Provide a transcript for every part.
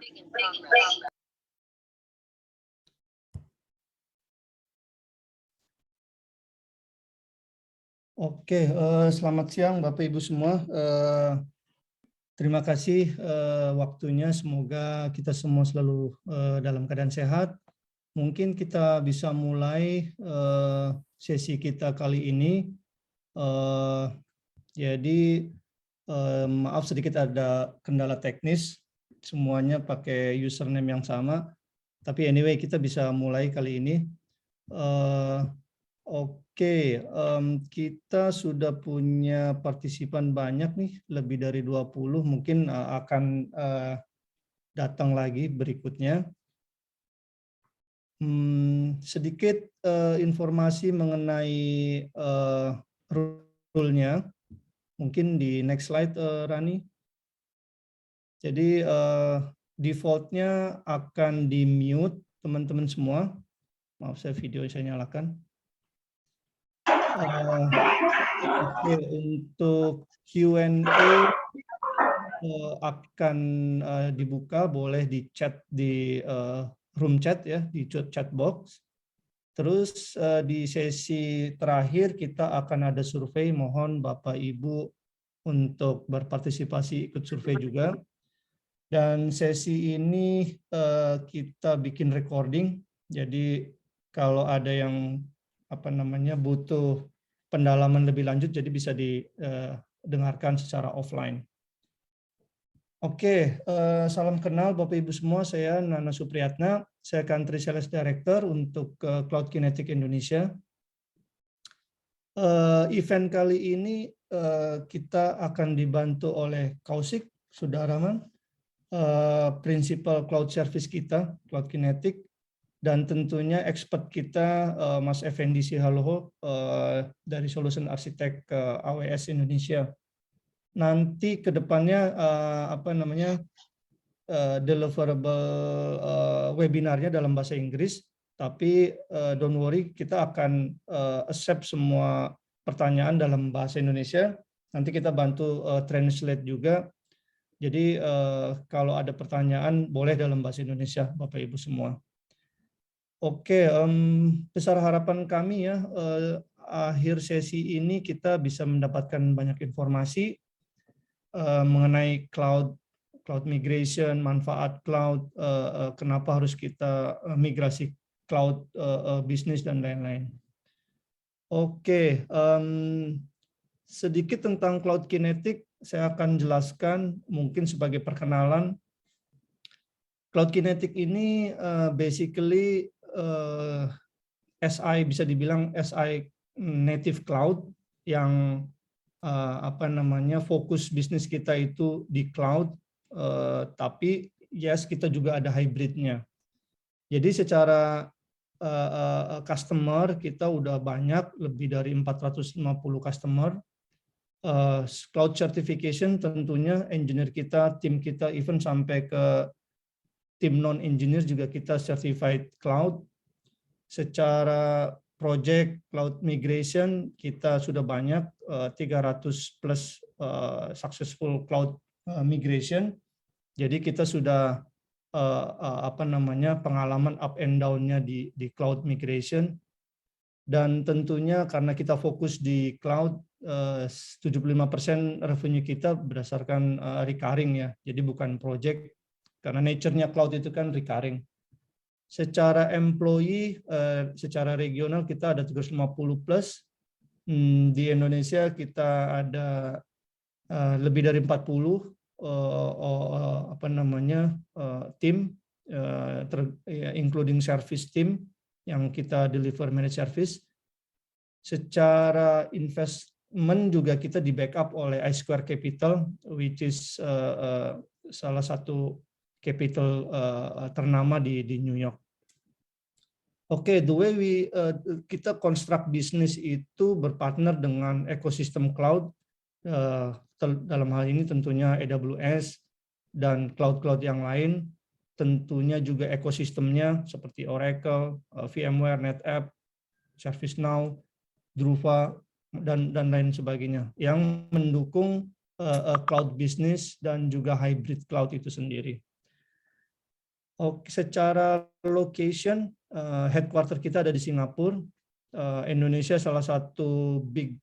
Oke, selamat siang Bapak Ibu semua. Terima kasih waktunya. Semoga kita semua selalu dalam keadaan sehat. Mungkin kita bisa mulai sesi kita kali ini. Jadi maaf sedikit ada kendala teknis. Semuanya pakai username yang sama. Tapi anyway kita bisa mulai kali ini. Oke, kita sudah punya partisipan banyak nih, lebih dari 20, mungkin akan datang lagi berikutnya. Sedikit informasi mengenai rule-nya, mungkin di next slide Rani. Jadi default-nya akan di-mute teman-teman semua. Maaf saya video saya nyalakan. Oke, untuk Q&A akan dibuka, boleh di chat di room chat ya, di chat box. Terus di sesi terakhir kita akan ada survei, mohon Bapak Ibu untuk berpartisipasi ikut survei juga. Dan sesi ini kita bikin recording, jadi kalau ada yang butuh pendalaman lebih lanjut, jadi bisa didengarkan secara offline. Oke, salam kenal Bapak Ibu semua, saya Nana Supriyatna, saya Country Sales Director untuk Cloud Kinetic Indonesia. Event kali ini kita akan dibantu oleh Kaushik Sudarman, Principal Cloud Service kita, Cloud Kinetic, dan tentunya expert kita Mas Effendi Sihaloho dari Solution Architect AWS Indonesia. Nanti ke depannya deliverable webinarnya dalam bahasa Inggris, tapi don't worry, kita akan accept semua pertanyaan dalam bahasa Indonesia. Nanti kita bantu translate juga. Jadi kalau ada pertanyaan boleh dalam bahasa Indonesia, Bapak Ibu semua. Oke, besar harapan kami ya, akhir sesi ini kita bisa mendapatkan banyak informasi mengenai cloud migration, manfaat cloud, kenapa harus kita migrasi cloud bisnis dan lain-lain. Oke, sedikit tentang Cloud Kinetic saya akan jelaskan mungkin sebagai perkenalan. Cloud Kinetic ini basically SI, bisa dibilang SI native cloud yang fokus bisnis kita itu di cloud, tapi yes kita juga ada hybridnya. Jadi secara customer kita udah banyak, lebih dari 450 customer. Cloud certification tentunya engineer kita, tim kita, even sampai ke tim non-engineer juga kita certified cloud. Secara project cloud migration kita sudah banyak, 300 plus successful cloud migration. Jadi kita sudah pengalaman up and down-nya di cloud migration. Dan tentunya karena kita fokus di cloud, 75% revenue kita berdasarkan recurring ya, jadi bukan project, karena nature-nya cloud itu kan recurring. Secara employee, secara regional kita ada 350 plus. Di Indonesia kita ada lebih dari 40 tim, including service team yang kita deliver managed service. Secara investment juga kita di backup oleh I-Square Capital, which is salah satu capital ternama di New York. Oke, the way kita construct bisnis itu berpartner dengan ekosistem cloud, dalam hal ini tentunya AWS dan cloud-cloud yang lain, tentunya juga ekosistemnya seperti Oracle, VMware, NetApp, ServiceNow, Druva, dan lain sebagainya, yang mendukung cloud business dan juga hybrid cloud itu sendiri. Oke, secara location, headquarter kita ada di Singapura. Indonesia salah satu big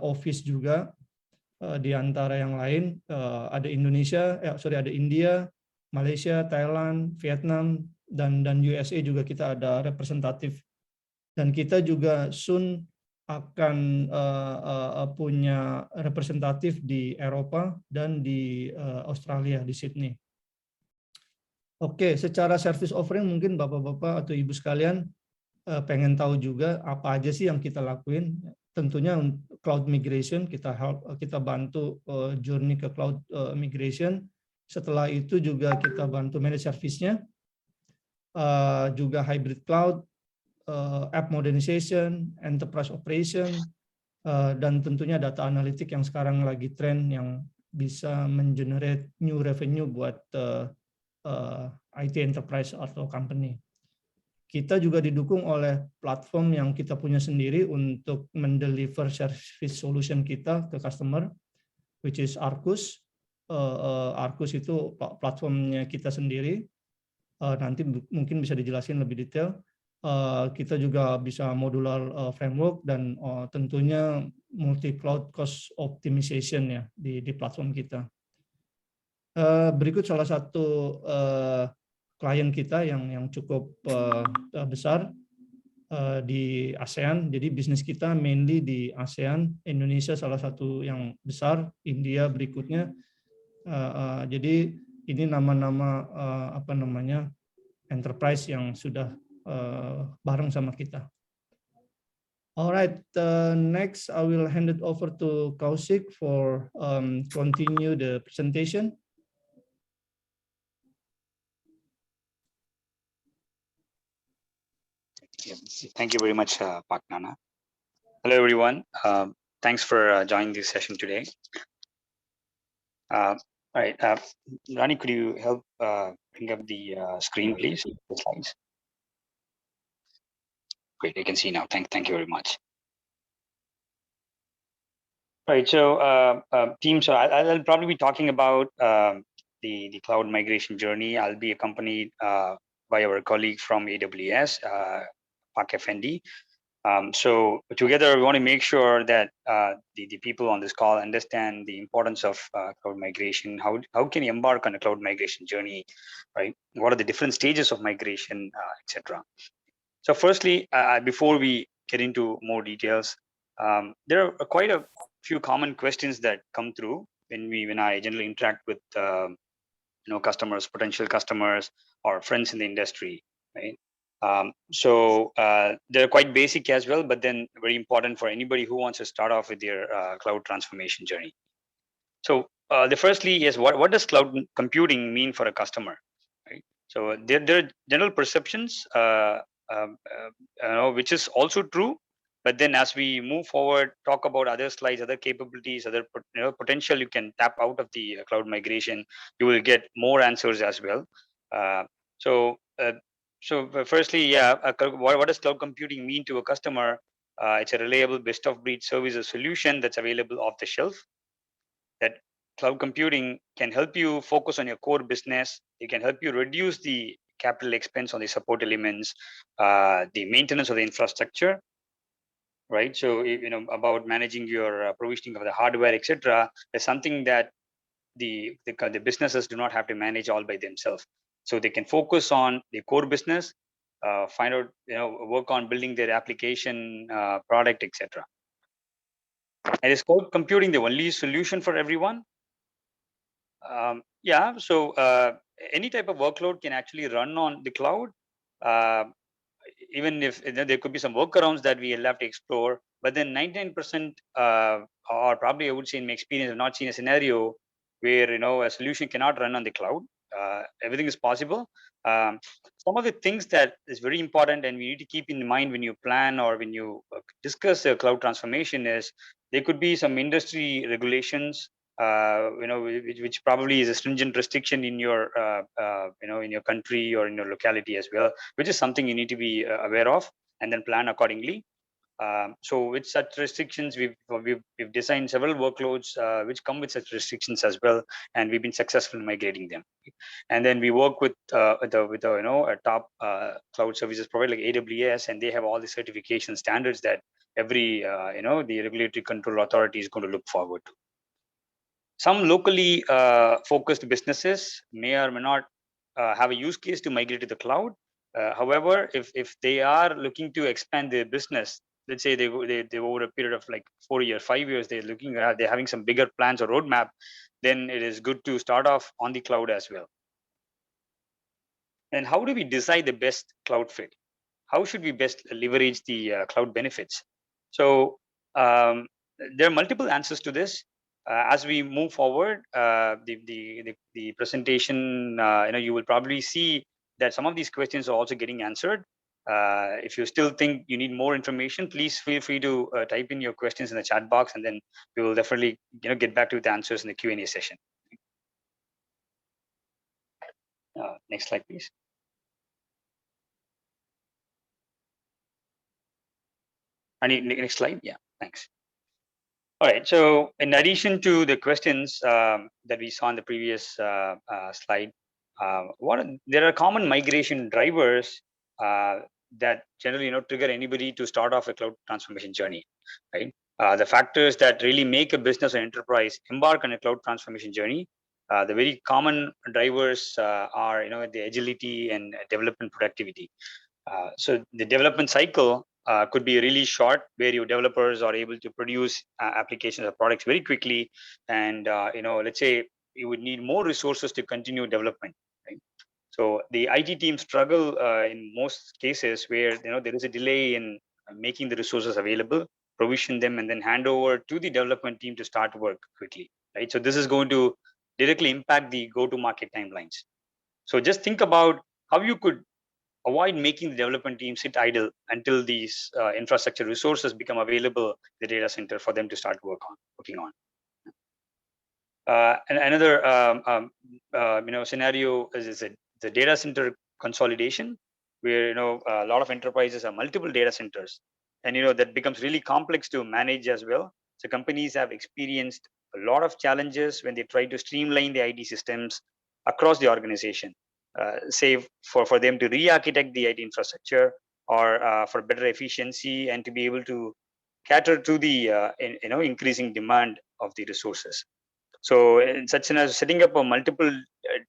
office juga di antara yang lain. Ada ada India, Malaysia, Thailand, Vietnam, dan USA juga kita ada representatif. Dan kita juga soon akan punya representatif di Eropa dan di Australia, di Sydney. Oke, secara service offering mungkin Bapak-Bapak atau Ibu sekalian pengen tahu juga apa aja sih yang kita lakuin. Tentunya cloud migration, kita bantu journey ke cloud migration. Setelah itu juga kita bantu manage service-nya, juga hybrid cloud, app modernization, enterprise operation, dan tentunya data analitik yang sekarang lagi tren yang bisa mengenerate new revenue buat IT enterprise atau company. Kita juga didukung oleh platform yang kita punya sendiri untuk mendeliver service solution kita ke customer, which is Arcus. Arcus itu platformnya kita sendiri. Nanti mungkin bisa dijelasin lebih detail. Kita juga bisa modular framework dan tentunya multi cloud cost optimization ya di platform kita. Berikut salah satu klien kita yang cukup besar di ASEAN. Jadi bisnis kita mainly di ASEAN, Indonesia salah satu yang besar, India berikutnya. Jadi ini nama-nama enterprise yang sudah bareng sama kita. Alright, next I will hand it over to Kaushik for continue the presentation. Thank you very much, Pak Nana. Hello, everyone. Thanks for joining this session today. All right, Rani, could you help bring up the screen, please? The slides. Great, I can see now. Thank you very much. All right, so team, so I'll probably be talking about the cloud migration journey. I'll be accompanied by our colleague from AWS, Pak Effendi. So together we want to make sure that the people on this call understand the importance of cloud migration. How can you embark on a cloud migration journey, right? What are the different stages of migration, etc. So firstly, before we get into more details, there are quite a few common questions that come through when I generally interact with customers, potential customers, or friends in the industry, right? So they're quite basic as well, but then very important for anybody who wants to start off with their cloud transformation journey. So the firstly is what does cloud computing mean for a customer, right? So there are general perceptions, which is also true. But then as we move forward, talk about other slides, other capabilities, other potential you can tap out of the cloud migration, you will get more answers as well. So firstly, yeah, what does cloud computing mean to a customer? It's a reliable best of breed service or solution that's available off the shelf. That cloud computing can help you focus on your core business. It can help you reduce the capital expense on the support elements, the maintenance of the infrastructure, right? So about managing your provisioning of the hardware, etc. Is something that the businesses do not have to manage all by themselves. So they can focus on the core business, find out, work on building their application, product, etc. And is cloud computing the only solution for everyone? Yeah. So any type of workload can actually run on the cloud. Even if there could be some workarounds that we will have to explore, but then 99%, or probably I would say in my experience, I've not seen a scenario where a solution cannot run on the cloud. Everything is possible. Some of the things that is very important and we need to keep in mind when you plan or when you discuss a cloud transformation is there could be some industry regulations, which probably is a stringent restriction in your in your country or in your locality as well, which is something you need to be aware of and then plan accordingly. So with such restrictions, we've designed several workloads which come with such restrictions as well, and we've been successful in migrating them. And then we work with a top cloud services provider like AWS, and they have all the certification standards that every the regulatory control authority is going to look forward to. Some locally focused businesses may or may not have a use case to migrate to the cloud. However, if they are looking to expand their business, let's say they over a period of like 4 years, 5 years, they're having some bigger plans or roadmap, then it is good to start off on the cloud as well. And how do we decide the best cloud fit? How should we best leverage the cloud benefits? So there are multiple answers to this. As we move forward, the presentation, you will probably see that some of these questions are also getting answered. If you still think you need more information, please feel free to type in your questions in the chat box, and then we will definitely get back to the answers in the Q&A session. Next slide, please. Next slide. Yeah, thanks. All right. So in addition to the questions that we saw in the previous slide, there are common migration drivers that generally trigger anybody to start off a cloud transformation journey, right? The factors that really make a business or enterprise embark on a cloud transformation journey, the very common drivers are the agility and development productivity. So the development cycle could be really short, where your developers are able to produce applications or products very quickly, and let's say you would need more resources to continue development. Right? So the IT team struggle in most cases where there is a delay in making the resources available, provision them, and then hand over to the development team to start work quickly. Right. So this is going to directly impact the go-to-market timelines. So just think about how you could avoid making the development team sit idle until these infrastructure resources become available in the data center for them to start working on. And another scenario is the data center consolidation, where a lot of enterprises have multiple data centers, and that becomes really complex to manage as well. So companies have experienced a lot of challenges when they try to streamline the IT systems across the organization, say for them to re-architect the IT infrastructure, or for better efficiency and to be able to cater to the increasing demand of the resources. So in such as setting up a multiple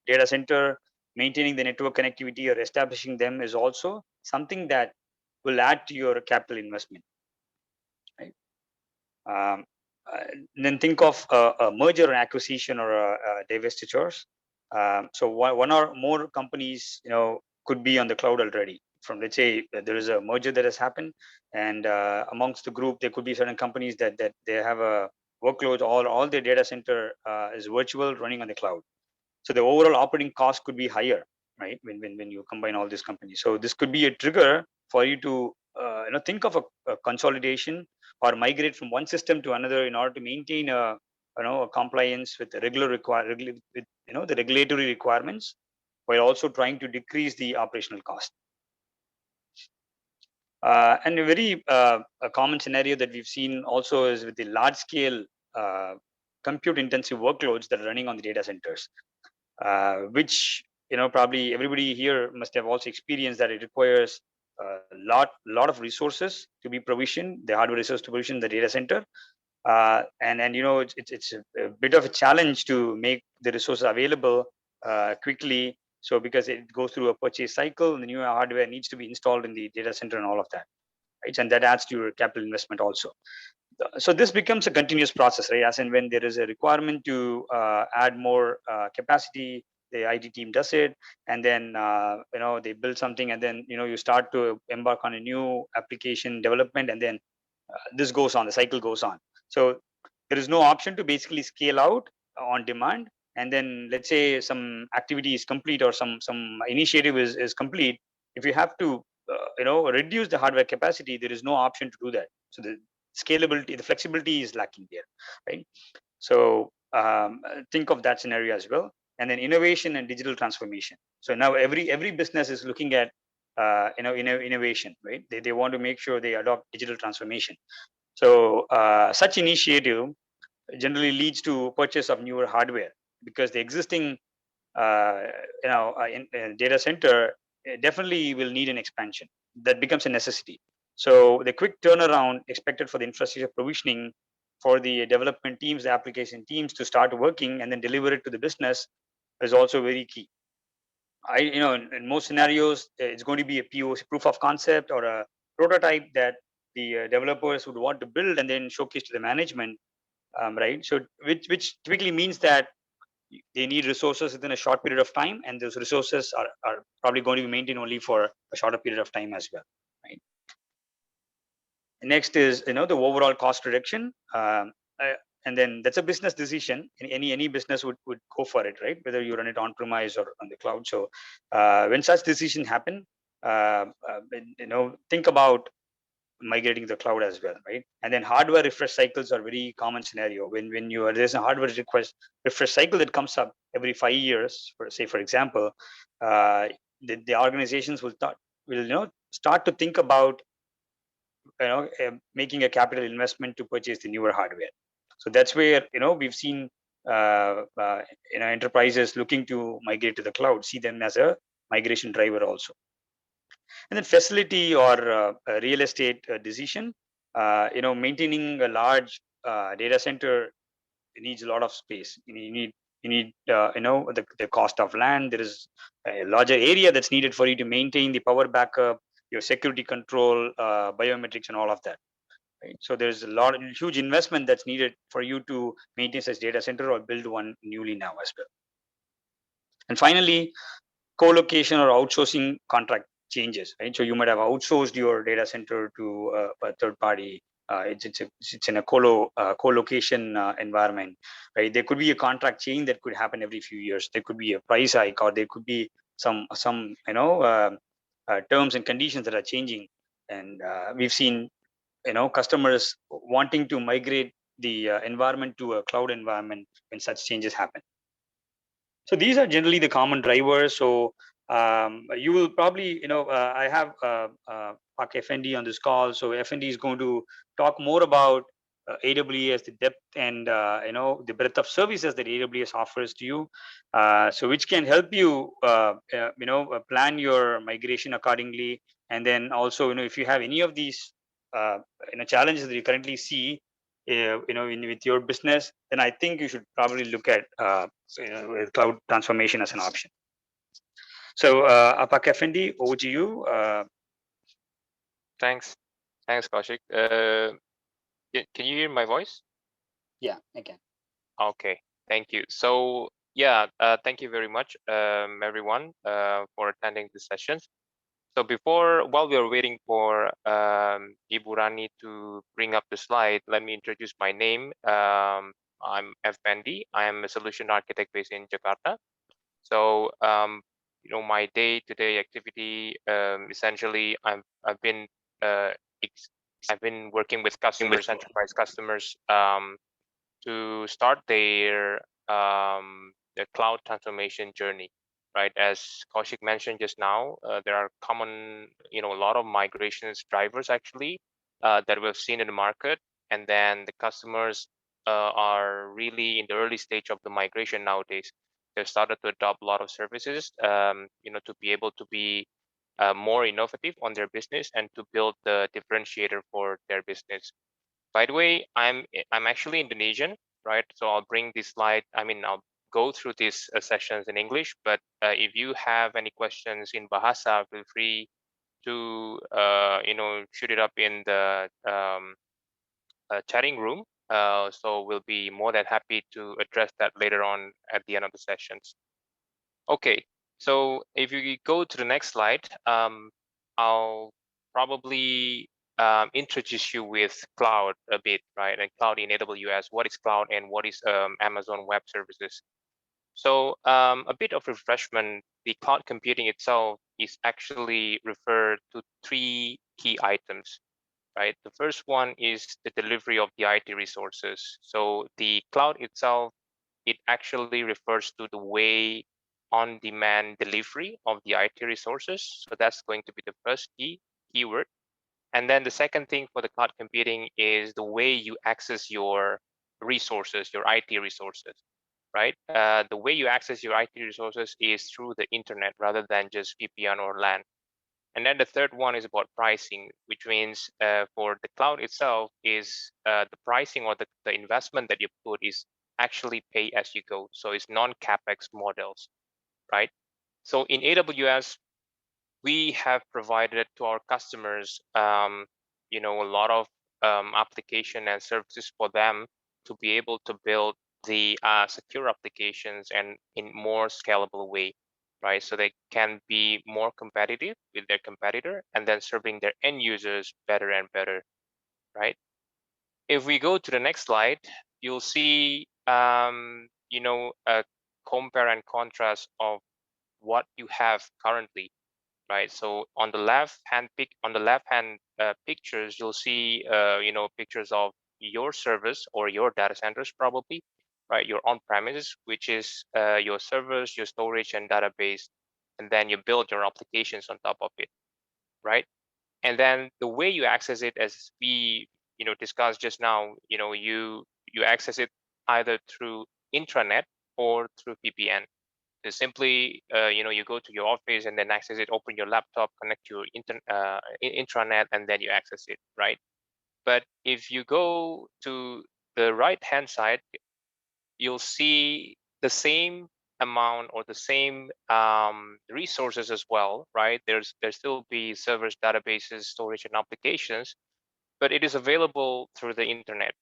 data center, maintaining the network connectivity or establishing them is also something that will add to your capital investment. Right? Then think of a merger or acquisition or divestitures. So one or more companies, could be on the cloud already. From, let's say, there is a merger that has happened, and amongst the group, there could be certain companies that they have a workload. All their data center is virtual, running on the cloud. So the overall operating cost could be higher, right? When you combine all these companies, so this could be a trigger for you to think of a consolidation or migrate from one system to another in order to maintain a compliance with the the regulatory requirements, while also trying to decrease the operational cost. And a very a common scenario that we've seen also is with the large scale compute intensive workloads that are running on the data centers, which probably everybody here must have also experienced that it requires a lot of resources to be provisioned, the hardware resource to provision the data center, and it's a bit of a challenge to make the resources available quickly. So because it goes through a purchase cycle, and the new hardware needs to be installed in the data center and all of that, right? And that adds to your capital investment also. So this becomes a continuous process, right? As and when there is a requirement to add more capacity, the IT team does it, and then they build something, and then you start to embark on a new application development, and then this goes on, the cycle goes on. So there is no option to basically scale out on demand, and then let's say some activity is complete or some initiative is complete. If you have to reduce the hardware capacity, there is no option to do that. So the scalability, the flexibility is lacking there, right? So think of that scenario as well. And then innovation and digital transformation. So now every business is looking at innovation, right? They want to make sure they adopt digital transformation. So such initiative generally leads to purchase of newer hardware, because the existing data center definitely will need an expansion. That becomes a necessity. So the quick turnaround expected for the infrastructure provisioning for the development teams, the application teams to start working and then deliver it to the business is also very key. In most scenarios, it's going to be a POC, proof of concept, or a prototype that the developers would want to build and then showcase to the management, right? So which typically means that they need resources within a short period of time, and those resources are probably going to be maintained only for a shorter period of time as well, right? Next is the overall cost reduction, and then that's a business decision. Any business would go for it, right? Whether you run it on premise or on the cloud. So when such decisions happen, think about migrating to the cloud as well, right? And then hardware refresh cycles are very common scenario. When there's a hardware refresh cycle that comes up every 5 years, for example, the organizations will start to think about making a capital investment to purchase the newer hardware. So that's where we've seen enterprises looking to migrate to the cloud see them as a migration driver also. And then facility or real estate decision, maintaining a large data center needs a lot of space. You need the cost of land. There is a larger area that's needed for you to maintain the power backup, your security control, biometrics, and all of that. Right? So there's a huge investment that's needed for you to maintain such data center or build one newly now as well. And finally, co-location or outsourcing contract changes, right? So you might have outsourced your data center to a third party. It's in a co-location environment, right? There could be a contract change that could happen every few years. There could be a price hike, or there could be some terms and conditions that are changing. And we've seen customers wanting to migrate the environment to a cloud environment when such changes happen. So these are generally the common drivers. So you will probably, I have Pak FND on this call. So FND is going to talk more about AWS, the depth and the breadth of services that AWS offers to you. So which can help you, plan your migration accordingly. And then also, if you have any of these, challenges that you currently see, with your business, then I think you should probably look at cloud transformation as an option. So Pak Effendi, over to you. Thanks, Kaushik. Can you hear my voice? Yeah, I can. Okay, thank you. So yeah, thank you very much, everyone, for attending this session. So while we are waiting for Ibu Rani to bring up the slide, let me introduce my name. I'm Effendi. I am a solution architect based in Jakarta. So my day-to-day activity, essentially, I've been working with customers, enterprise customers, to start their cloud transformation journey. Right, as Kaushik mentioned just now, there are common, a lot of migrations drivers actually that we've seen in the market, and then the customers are really in the early stage of the migration nowadays. They've started to adopt a lot of services, to be able to be more innovative on their business and to build the differentiator for their business. By the way, I'm actually Indonesian, right? So I'll bring this slide. I'll go through these sessions in English, but if you have any questions in Bahasa, feel free to shoot it up in the chatting room. So we'll be more than happy to address that later on at the end of the sessions. Okay, so if you go to the next slide, I'll probably introduce you with cloud a bit, right? And cloud in AWS. What is cloud and what is Amazon Web Services? So a bit of refreshment, the cloud computing itself is actually referred to 3 key items, right? The first one is the delivery of the IT resources. So the cloud itself, it actually refers to the way on-demand delivery of the IT resources. So that's going to be the first keyword. And then the second thing for the cloud computing is the way you access your resources, your IT resources, right? The way you access your IT resources is through the internet rather than just VPN or LAN. And then the third one is about pricing, which means for the cloud itself is the pricing or the investment that you put is actually pay as you go. So it's non-capex models, right? So in AWS, we have provided to our customers, a lot of application and services for them to be able to build the secure applications and in more scalable way, right? So they can be more competitive with their competitor and then serving their end users better and better, right? If we go to the next slide, you'll see, a compare and contrast of what you have currently, right? So on the left hand pictures, you'll see pictures of your service or your data centers probably, right? Your on-premises, which is your servers, your storage and database, and then you build your applications on top of it, right? And then the way you access it, as we discussed just now, you access it either through intranet or through VPN. So simply, you go to your office and then access it, open your laptop, connect your intranet, and then you access it, right? But if you go to the right-hand side, you'll see the same amount or the same resources as well, right? There still be servers, databases, storage, and applications, but it is available through the internet,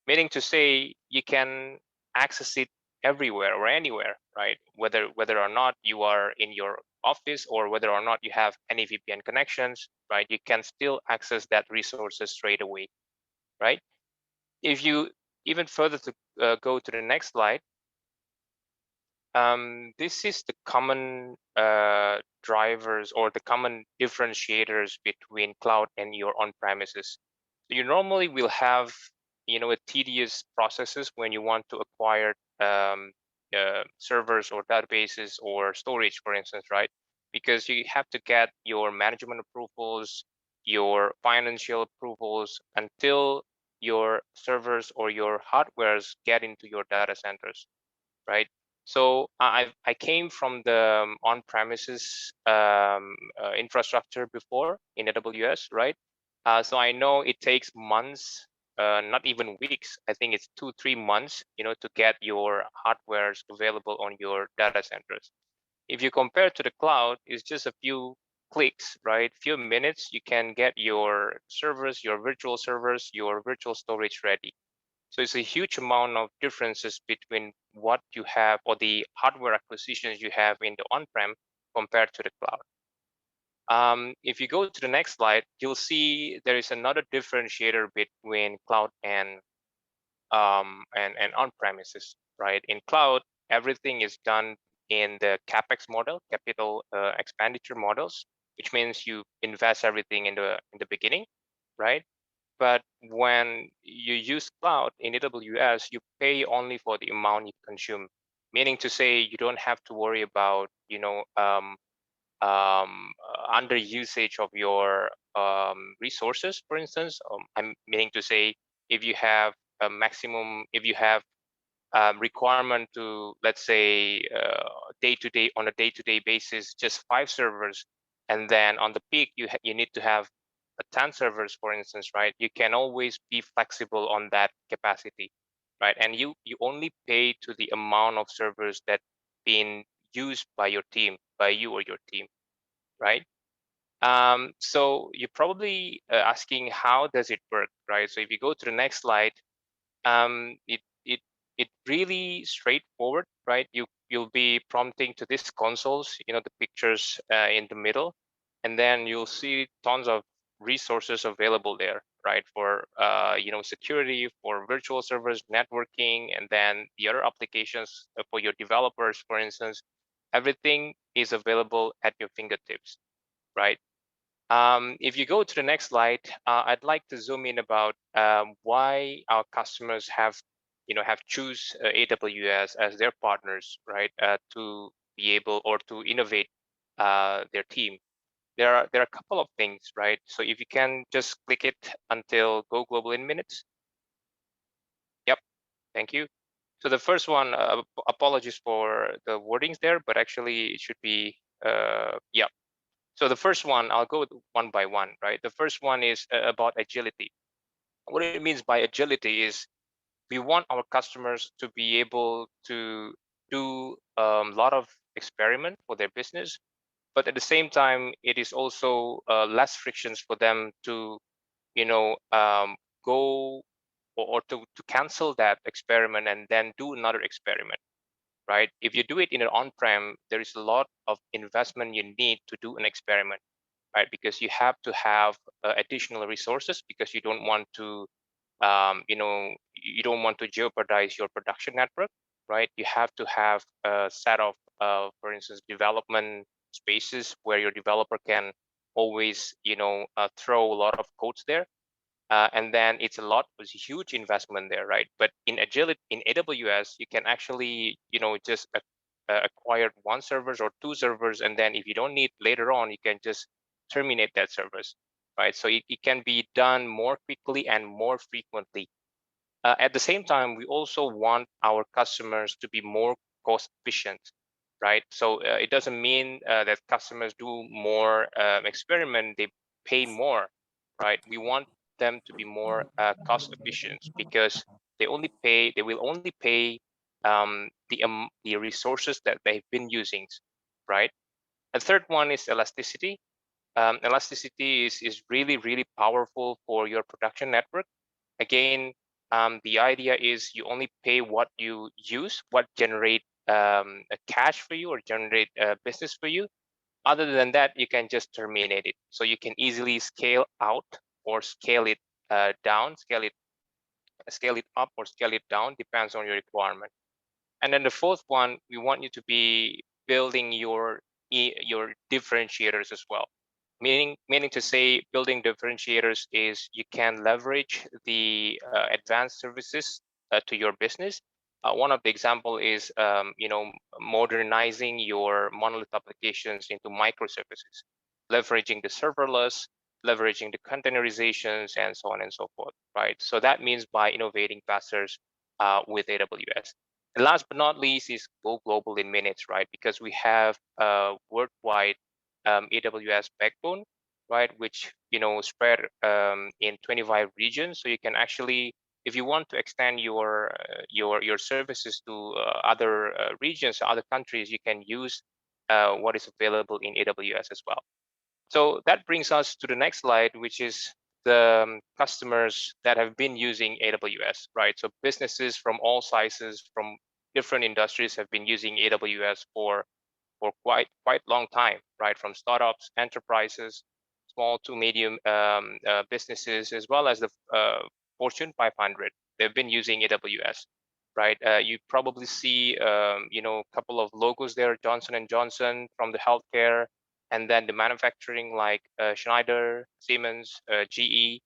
meaning to say you can access it everywhere or anywhere, right? Whether or not you are in your office or whether or not you have any VPN connections, right? You can still access that resources straight away, right? If you even further to go to the next slide, this is the common drivers or the common differentiators between cloud and your on-premises. So you normally will have a tedious processes when you want to acquire servers or databases or storage, for instance, right? Because you have to get your management approvals, your financial approvals until your servers or your hardwares get into your data centers, right? So I came from the on-premises infrastructure before in AWS, right? So I know it takes months, not even weeks. I think it's 2-3 months, to get your hardwares available on your data centers. If you compare to the cloud, it's just a few clicks, right? Few minutes, you can get your servers, your virtual servers, your virtual storage ready. So it's a huge amount of differences between what you have or the hardware acquisitions you have in the on-prem compared to the cloud. If you go to the next slide, you'll see there is another differentiator between cloud and on-premises, right? In cloud, everything is done in the capex model, capital expenditure models, which means you invest everything in the beginning, right? But when you use cloud in AWS, you pay only for the amount you consume, meaning to say you don't have to worry about under usage of your resources. For instance, I'm meaning to say if you have a maximum, if you have requirement to, let's say, on a day-to-day basis, just 5 servers, and then on the peak you need to have 10 servers, for instance, right? You can always be flexible on that capacity, right? And you only pay to the amount of servers that being used by your team, by you or your team, right? So you're probably asking how does it work, right? So if you go to the next slide, it really straightforward, right? You'll be prompting to these consoles, the pictures in the middle, and then you'll see tons of resources available there, right? For security, for virtual servers, networking, and then the other applications for your developers, for instance. Everything is available at your fingertips, right? If you go to the next slide, I'd like to zoom in about why our customers have choose AWS as their partners, right? To be able or to innovate their team. There are a couple of things, right? So if you can just click it until go global in minutes. Yep, thank you. So the first one, apologies for the wordings there, but actually it should be, yeah. So the first one, I'll go one by one, right? The first one is about agility. What it means by agility is we want our customers to be able to do a lot of experiment for their business, but at the same time, it is also less frictions for them to, go or to cancel that experiment and then do another experiment, right? If you do it in an on-prem, there is a lot of investment you need to do an experiment, right? Because you have to have additional resources because you don't want to, you don't want to jeopardize your production network, right? You have to have a set of, for instance, development spaces where your developer can always, throw a lot of codes there. And then it's a huge investment there, right? But in agility, in AWS, you can actually, just acquire one servers or two servers, and then if you don't need later on, you can just terminate that service, right? So it can be done more quickly and more frequently. At the same time, we also want our customers to be more cost efficient, right? So it doesn't mean that customers do more experiment, they pay more, right? We want them to be more cost efficient because they will only pay the resources that they've been using, right? The third one is elasticity. Elasticity is really, really powerful for your production network. Again, the idea is you only pay what you use, what generate a cash for you or generate a business for you. Other than that, you can just terminate it. So you can easily scale out or scale it down, scale it up or scale it down, depends on your requirement. And then the fourth one, we want you to be building your differentiators as well. Meaning to say, building differentiators is you can leverage the advanced services to your business. One of the example is, modernizing your monolith applications into microservices, leveraging the serverless, leveraging the containerizations, and so on and so forth, right? So that means by innovating faster with AWS. And last but not least is go global in minutes, right? Because we have worldwide AWS backbone, right, which spread in 25 regions. So you can actually, if you want to extend your services to other regions, other countries, you can use what is available in AWS as well. So that brings us to the next slide, which is the customers that have been using AWS, right? So businesses from all sizes, from different industries, have been using AWS for quite long time, right? From startups, enterprises, small to medium businesses, as well as the Fortune 500. They've been using AWS, right? You probably see, a couple of logos there: Johnson and Johnson from the healthcare, and then the manufacturing like Schneider, Siemens, GE,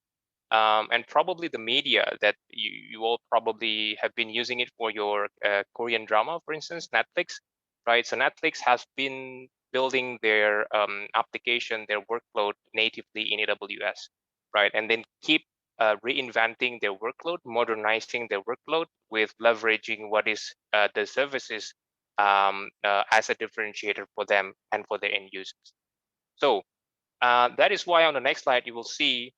and probably the media that you all probably have been using it for your Korean drama, for instance, Netflix, right? So Netflix has been building their application, their workload natively in AWS, right? And then keep reinventing their workload, modernizing their workload with leveraging what is the services as a differentiator for them and for the end users. So that is why on the next slide you will see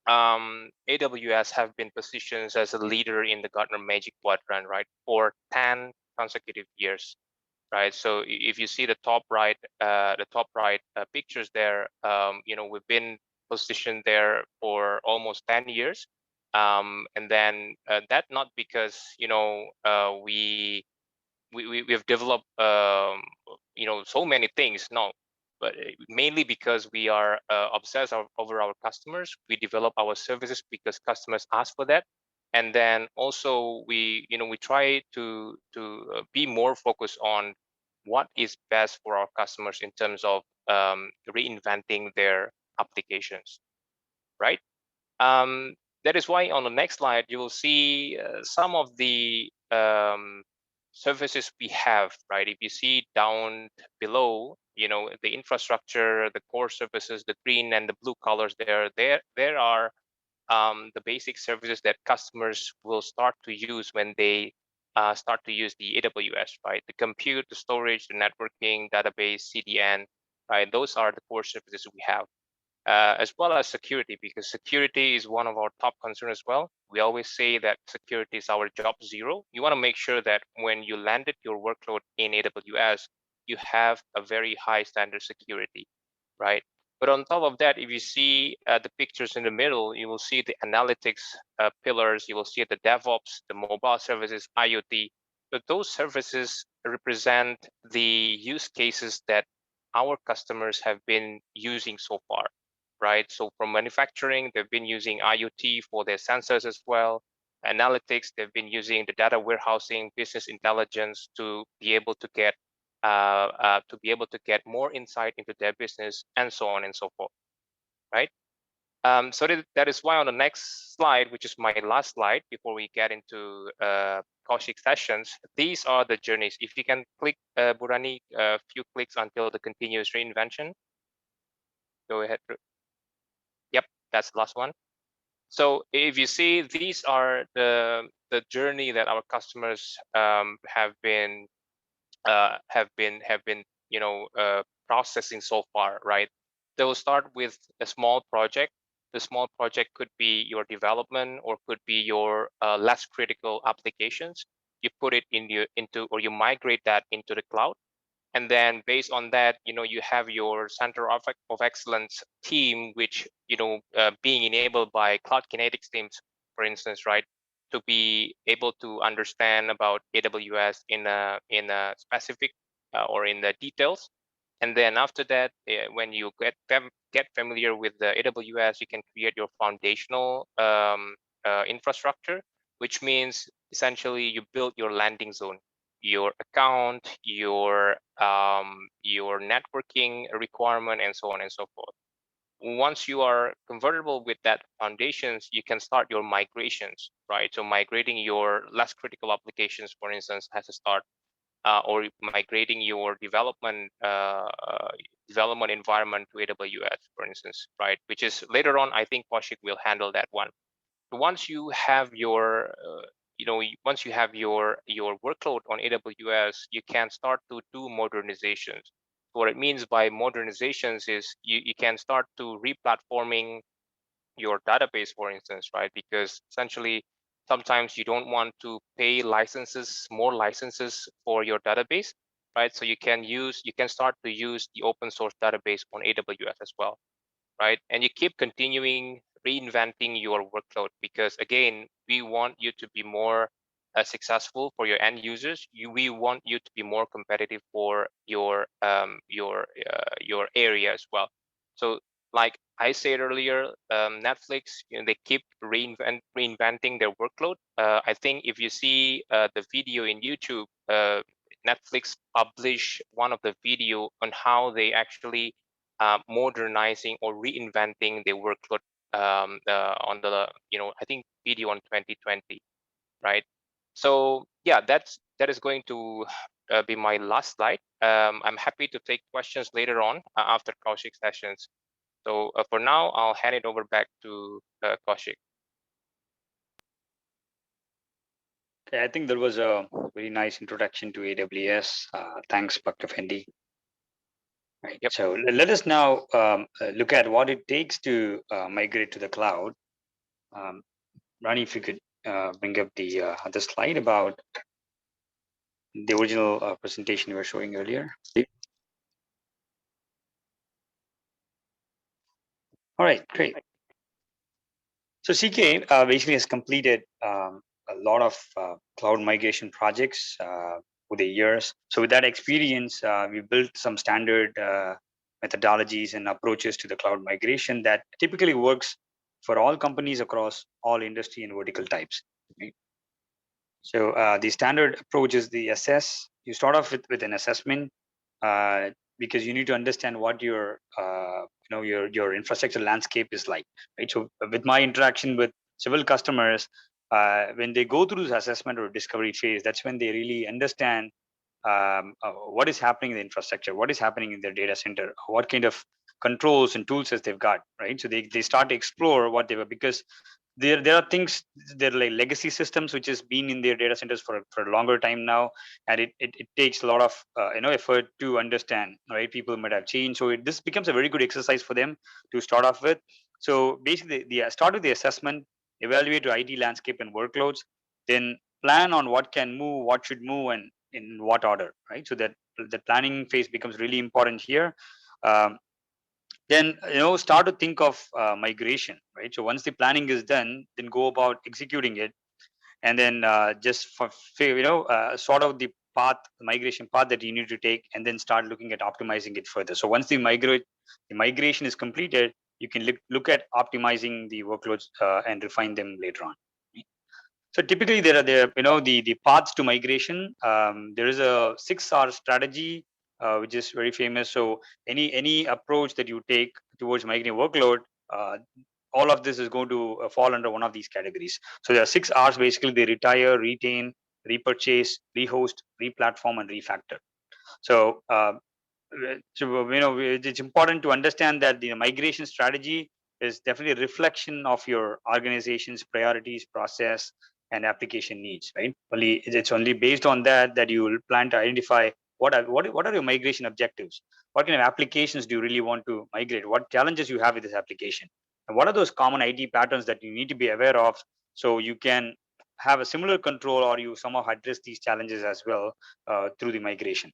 AWS have been positioned as a leader in the Gartner Magic Quadrant, right, for 10 consecutive years, right? So if you see the top right pictures there, we've been positioned there for almost 10 years, and then that not because we've developed so many things, no, but mainly because we are obsessed over our customers. We develop our services because customers ask for that, and then also we try to be more focused on what is best for our customers in terms of reinventing their applications, right? That is why on the next slide you will see some of the services we have, right? If you see down below, the infrastructure, the core services, the green and the blue colors there are the basic services that customers will start to use when they start to use the AWS, right? The compute, the storage, the networking, database, CDN, right? Those are the core services we have. As well as security, because security is one of our top concerns as well. We always say that security is our job zero. You want to make sure that when you landed your workload in AWS, you have a very high standard security, right? But on top of that, if you see the pictures in the middle, you will see the analytics pillars, you will see the DevOps, the mobile services, IoT. But those services represent the use cases that our customers have been using so far, right? So from manufacturing, they've been using IoT for their sensors as well. Analytics, they've been using the data warehousing, business intelligence to be able to get more insight into their business, and so on and so forth, right? So that is why on the next slide, which is my last slide before we get into Kaushik sessions, these are the journeys. If you can click, Burani, a few clicks until the continuous reinvention. Go ahead. Yep, that's the last one. So if you see, these are the journey that our customers have been processing so far, right? They will start with a small project. The small project could be your development or could be your less critical applications. You put it or you migrate that into the cloud. And then based on that, you have your center of excellence team, which, being enabled by Cloud Kinetics teams, for instance, right, to be able to understand about AWS in a specific or in the details. And then after that, when you get familiar with the AWS, you can create your foundational infrastructure, which means essentially you build your landing zone, your account, your networking requirement, and so on and so forth. Once you are convertible with that foundations, you can start your migrations, right? So migrating your less critical applications, for instance, has to start, or migrating your development environment to AWS, for instance, right? Which is later on, I think Kaushik will handle that one. Once you have your once you have your workload on AWS, you can start to do modernizations. What it means by modernizations is you can start to re-platforming your database, for instance, right? Because essentially, sometimes you don't want to pay more licenses for your database, right? So you can start to use the open source database on AWS as well, right? And you keep continuing reinventing your workload, because again, we want you to be more successful for your end users. We want you to be more competitive for your area as well. So like I said earlier, Netflix, they keep reinventing their workload. I think if you see the video in YouTube, Netflix published one of the video on how they actually modernizing or reinventing their workload on the I think video on 2020, right? So yeah, that is going to be my last slide. I'm happy to take questions later on after Kaushik sessions. So for now, I'll hand it over back to Kaushik. Okay, I think that was a very nice introduction to AWS. Thanks, Pak Effendi. Right. Yep. So let us now look at what it takes to migrate to the cloud. Rani, if you could bring up the other slide about the original presentation you were showing earlier. All right, great. So CK basically has completed a lot of cloud migration projects over the years. So with that experience, we built some standard methodologies and approaches to the cloud migration that typically works for all companies across all industry and vertical types. Right? So the standard approach is the assess. You start off with an assessment because you need to understand what your your infrastructure landscape is like. Right. So with my interaction with several customers, when they go through this assessment or discovery phase, that's when they really understand what is happening in the infrastructure, what is happening in their data center, what kind of controls and tools that they've got, right? So they start to explore what they were, because there are things, they're like legacy systems which has been in their data centers for a longer time now, and it takes a lot of effort to understand, right? People might have changed, so this becomes a very good exercise for them to start off with. So basically, the start with the assessment, evaluate your IT landscape and workloads, then plan on what can move, what should move, and in what order, right? So that the planning phase becomes really important here. Um, then start to think of migration, right? So once the planning is done, then go about executing it, and then just sort of the path, the migration path that you need to take, and then start looking at optimizing it further. So once the migration is completed, you can look at optimizing the workloads and refine them later on. So typically there are the paths to migration. There is a 6R strategy, which is very famous. So any approach that you take towards migrating workload, uh, all of this is going to fall under one of these categories. So there are 6Rs basically: they retire, retain, repurchase, rehost, replatform, and refactor. So it's important to understand that the migration strategy is definitely a reflection of your organization's priorities, process, and application needs, right? It's only based on that you will plan to identify what are your migration objectives, what kind of applications do you really want to migrate, what challenges you have with this application, and what are those common IT patterns that you need to be aware of, so you can have a similar control, or you somehow address these challenges as well through the migration.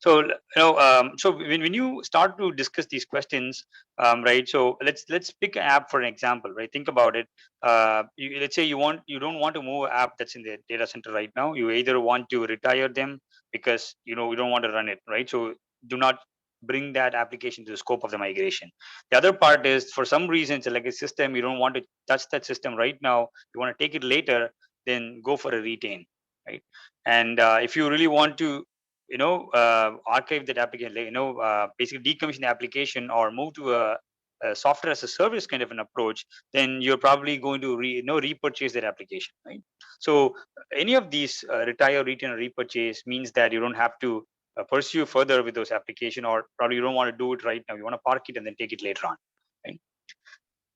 So so when you start to discuss these questions, right? So let's pick an app for an example, right? Think about it. Let's say you don't want to move an app that's in the data center right now. You either want to retire them because you don't want to run it, right? So do not bring that application to the scope of the migration. The other part is, for some reason it's a legacy system, you don't want to touch that system right now, you want to take it later, then go for a retain, right? And if you really want to archive that application, basically decommission the application or move to a software as a service kind of an approach, then you're probably going to repurchase that application, right? So any of these retire, retain, or repurchase means that you don't have to pursue further with those application, or probably you don't want to do it right now, you want to park it and then take it later on, right?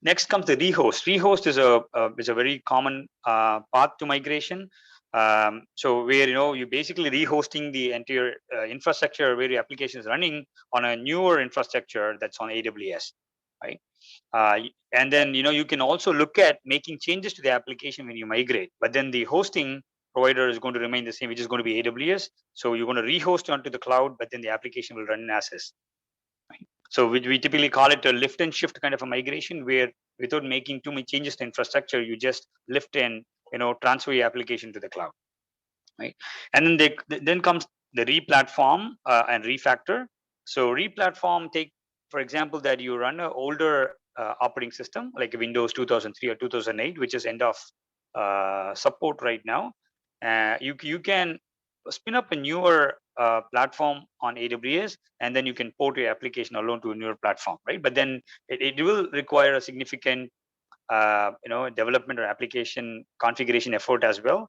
Next comes the rehost. Rehost is a very common path to migration. So where you basically rehosting the entire infrastructure where your application is running on a newer infrastructure that's on AWS, right? And then you can also look at making changes to the application when you migrate, but then the hosting provider is going to remain the same, which is going to be AWS. So you're going to rehost onto the cloud, but then the application will run in as is. So we typically call it a lift and shift kind of a migration, where without making too many changes to infrastructure, you just lift and transfer your application to the cloud, right? And then comes the replatform and refactor. So replatform, take for example that you run an older operating system like Windows 2003 or 2008, which is end of support right now. You can spin up a newer platform on AWS, and then you can port your application alone to a newer platform, right? But then it will require a significant development or application configuration effort as well.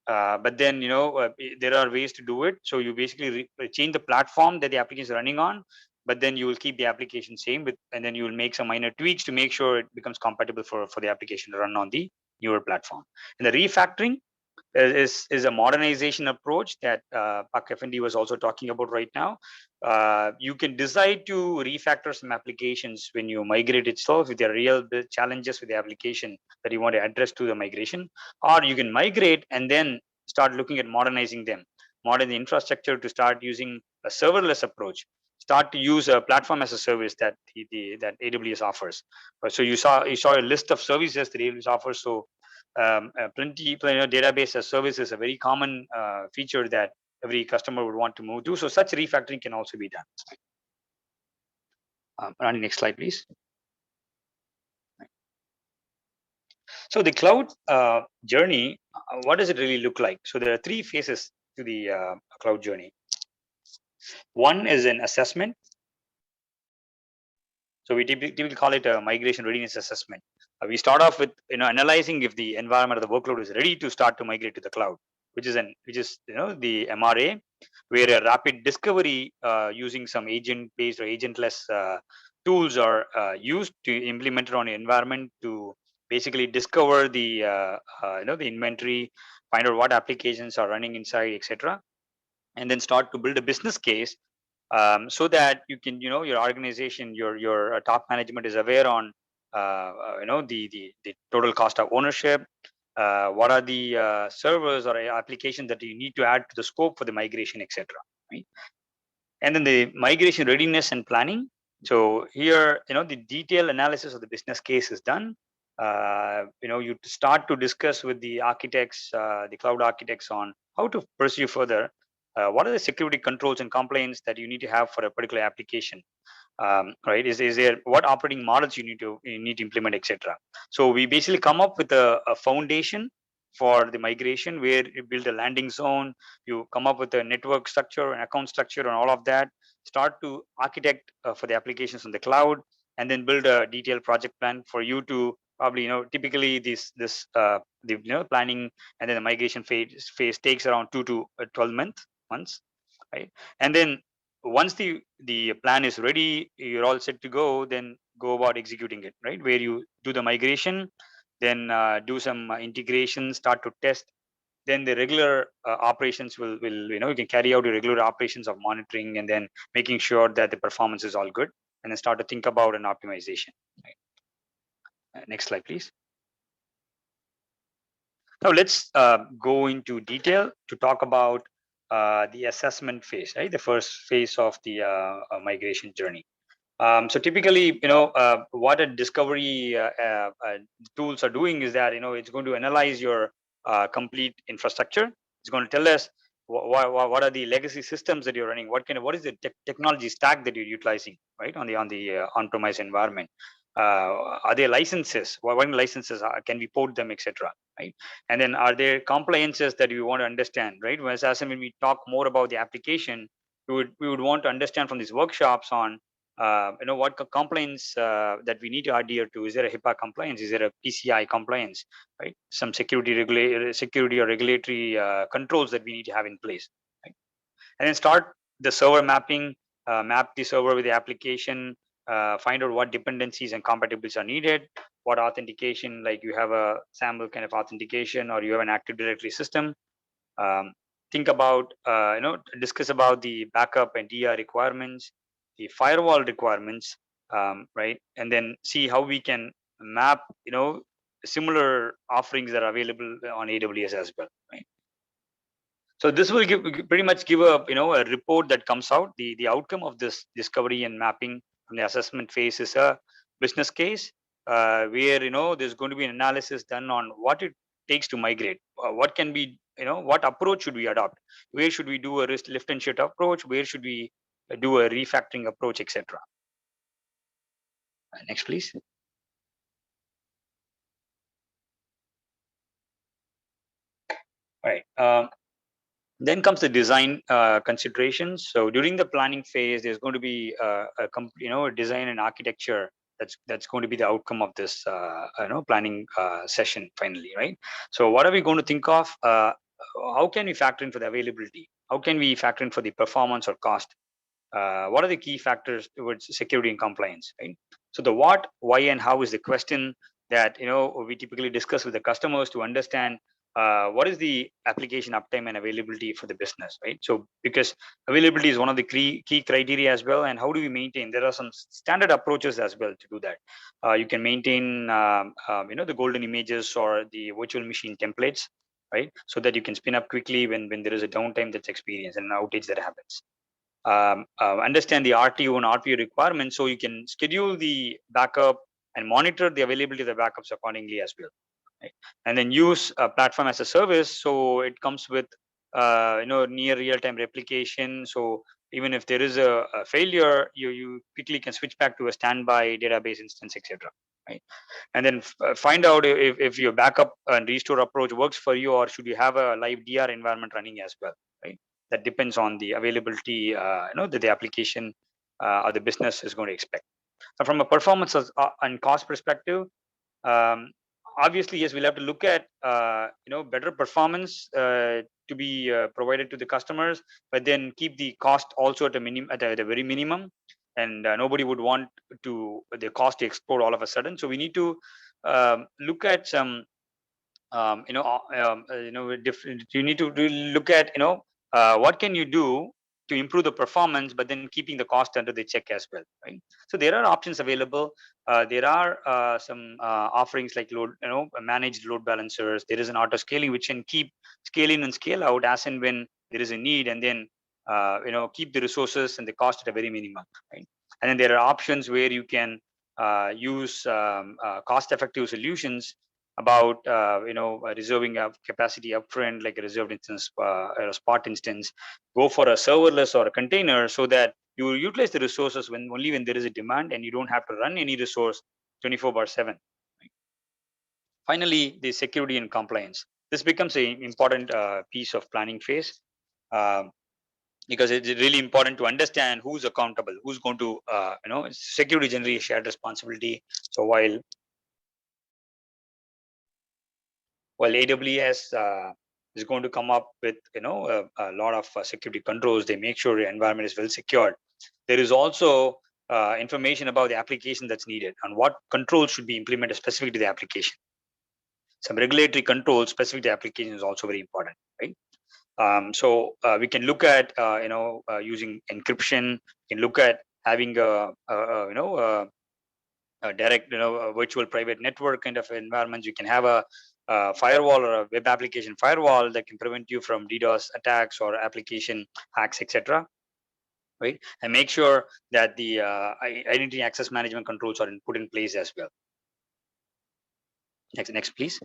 But then there are ways to do it. So you basically change the platform that the application is running on, but then you will keep the application same and then you will make some minor tweaks to make sure it becomes compatible for the application to run on the newer platform. And the refactoring is a modernization approach that Pak Effendi was also talking about right now. You can decide to refactor some applications when you migrate itself, if there are real challenges with the application that you want to address to the migration, or you can migrate and then start looking at modernizing them, modern the infrastructure to start using a serverless approach, start to use a platform as a service that that AWS offers. So you saw a list of services that AWS offers. So plenty database as service is a very common feature that every customer would want to move to. So such refactoring can also be done. Rani, next slide, please. So the cloud journey, what does it really look like? So there are three phases to the cloud journey. One is an assessment. So we typically call it a migration readiness assessment. We start off with analyzing if the environment or the workload is ready to start to migrate to the cloud, which is the MRA, where a rapid discovery using some agent-based or agentless tools are used to implement it on the environment to basically discover the the inventory, find out what applications are running inside, etc., and then start to build a business case so that you can your organization, your top management is aware on the total cost of ownership, what are the servers or applications that you need to add to the scope for the migration, etc., right? And then the migration readiness and planning. So here, the detailed analysis of the business case is done. You start to discuss with the architects, the cloud architects, on how to pursue further. What are the security controls and compliance that you need to have for a particular application? Right? Is there what operating models you need to implement, etc. So we basically come up with a foundation for the migration where you build a landing zone, you come up with a network structure and account structure and all of that, start to architect for the applications on the cloud, and then build a detailed project plan for you to probably typically the planning and then the migration phase takes around 2 to 12 months, right? And then once the plan is ready, you're all set to go, then go about executing it, right? Where you do the migration, then do some integration, start to test, then the regular operations will you can carry out your regular operations of monitoring and then making sure that the performance is all good, and then start to think about an optimization, right? Next slide, please. Now let's go into detail to talk about the assessment phase, right? The first phase of the migration journey. So typically, what a discovery tools are doing is that it's going to analyze your complete infrastructure. It's going to tell us what are the legacy systems that you're running, what is the technology stack that you're utilizing, right, on the on-premise environment. Are there licenses? What licenses can we port them, etc., right? And then are there compliances that we want to understand, right? Whereas as when we talk more about the application, we would want to understand from these workshops on what compliance that we need to adhere to. Is there a HIPAA compliance? Is there a PCI compliance, right? Some security or regulatory controls that we need to have in place, right? And then start the server mapping, map the server with the application, find out what dependencies and compatibilities are needed, what authentication, like you have a SAML kind of authentication or you have an Active Directory system. Think about, discuss about the backup and DR requirements, the firewall requirements, right? And then see how we can map, similar offerings that are available on AWS as well, right? So this will pretty much give a a report that comes out. The outcome of this discovery and mapping from the assessment phase is a business case where there's going to be an analysis done on what it takes to migrate. What can be what approach should we adopt? Where should we do a lift and shift approach? Where should we do a refactoring approach, etc. Next, please. All right. Then comes the design considerations. So during the planning phase, there's going to be a design and architecture that's going to be the outcome of this planning session finally, right? So what are we going to think of? How can we factor in for the availability? How can we factor in for the performance or cost? What are the key factors towards security and compliance, right? So the what, why, and how is the question that we typically discuss with the customers to understand what is the application uptime and availability for the business, right? So because availability is one of the key criteria as well, and how do we maintain? There are some standard approaches as well to do that. You can maintain the golden images or the virtual machine templates, right? So that you can spin up quickly when there is a downtime that's experienced and an outage that happens. Understand the RTO and RPO requirements so you can schedule the backup and monitor the availability of the backups accordingly as well. Right? And then use a platform as a service, so it comes with near real-time replication. So even if there is a failure, you quickly can switch back to a standby database instance, etc. Right? And then find out if your backup and restore approach works for you, or should you have a live DR environment running as well, right? That depends on the availability, that the application or the business is going to expect. From a performance and cost perspective, Obviously, yes, we'll have to look at better performance to be provided to the customers, but then keep the cost also at a minimum, at a very minimum, and nobody would want to the cost to explode all of a sudden. So we need to look at some different. You need to really look at what can you do to improve the performance, but then keeping the cost under the check as well, right? So there are options available. There are some offerings like managed load balancers. There is an auto scaling which can keep scaling and scale out as and when there is a need, and then keep the resources and the cost at a very minimum, right? And then there are options where you can use cost-effective solutions about reserving a capacity upfront, like a reserved instance or a spot instance. Go for a serverless or a container so that you utilize the resources only when there is a demand, and you don't have to run any resource 24/7. Finally, the security and compliance. This becomes an important piece of planning phase. Because it's really important to understand who's accountable, who's going to, security generally a shared responsibility. So while AWS is going to come up with a lot of security controls, they make sure your environment is well secured. There is also information about the application that's needed and what controls should be implemented specific to the application. Some regulatory controls specific to the application is also very important, right? So we can look at using encryption. We can look at having a direct a virtual private network kind of environments. You can have a firewall or a web application firewall that can prevent you from DDoS attacks or application hacks, etc. Right, and make sure that the identity access management controls are put in place as well. Next, please.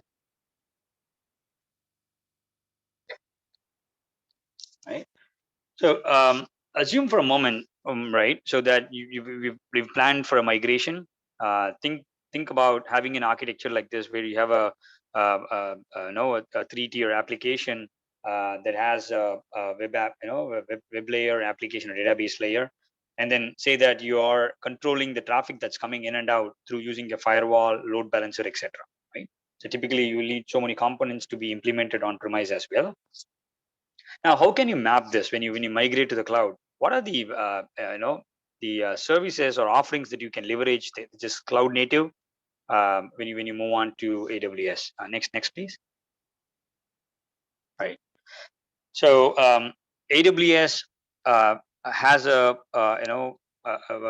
Right. So assume for a moment, right, so that we've planned for a migration. Think about having an architecture like this where you have a 3-tier application that has a web app, a web layer, application, or database layer, and then say that you are controlling the traffic that's coming in and out through using a firewall, load balancer, etc. Right. So typically, you need so many components to be implemented on premise as well. Now, how can you map this when you migrate to the cloud? What are the services or offerings that you can leverage just cloud native when you move on to AWS? Next, please. Right. So AWS has a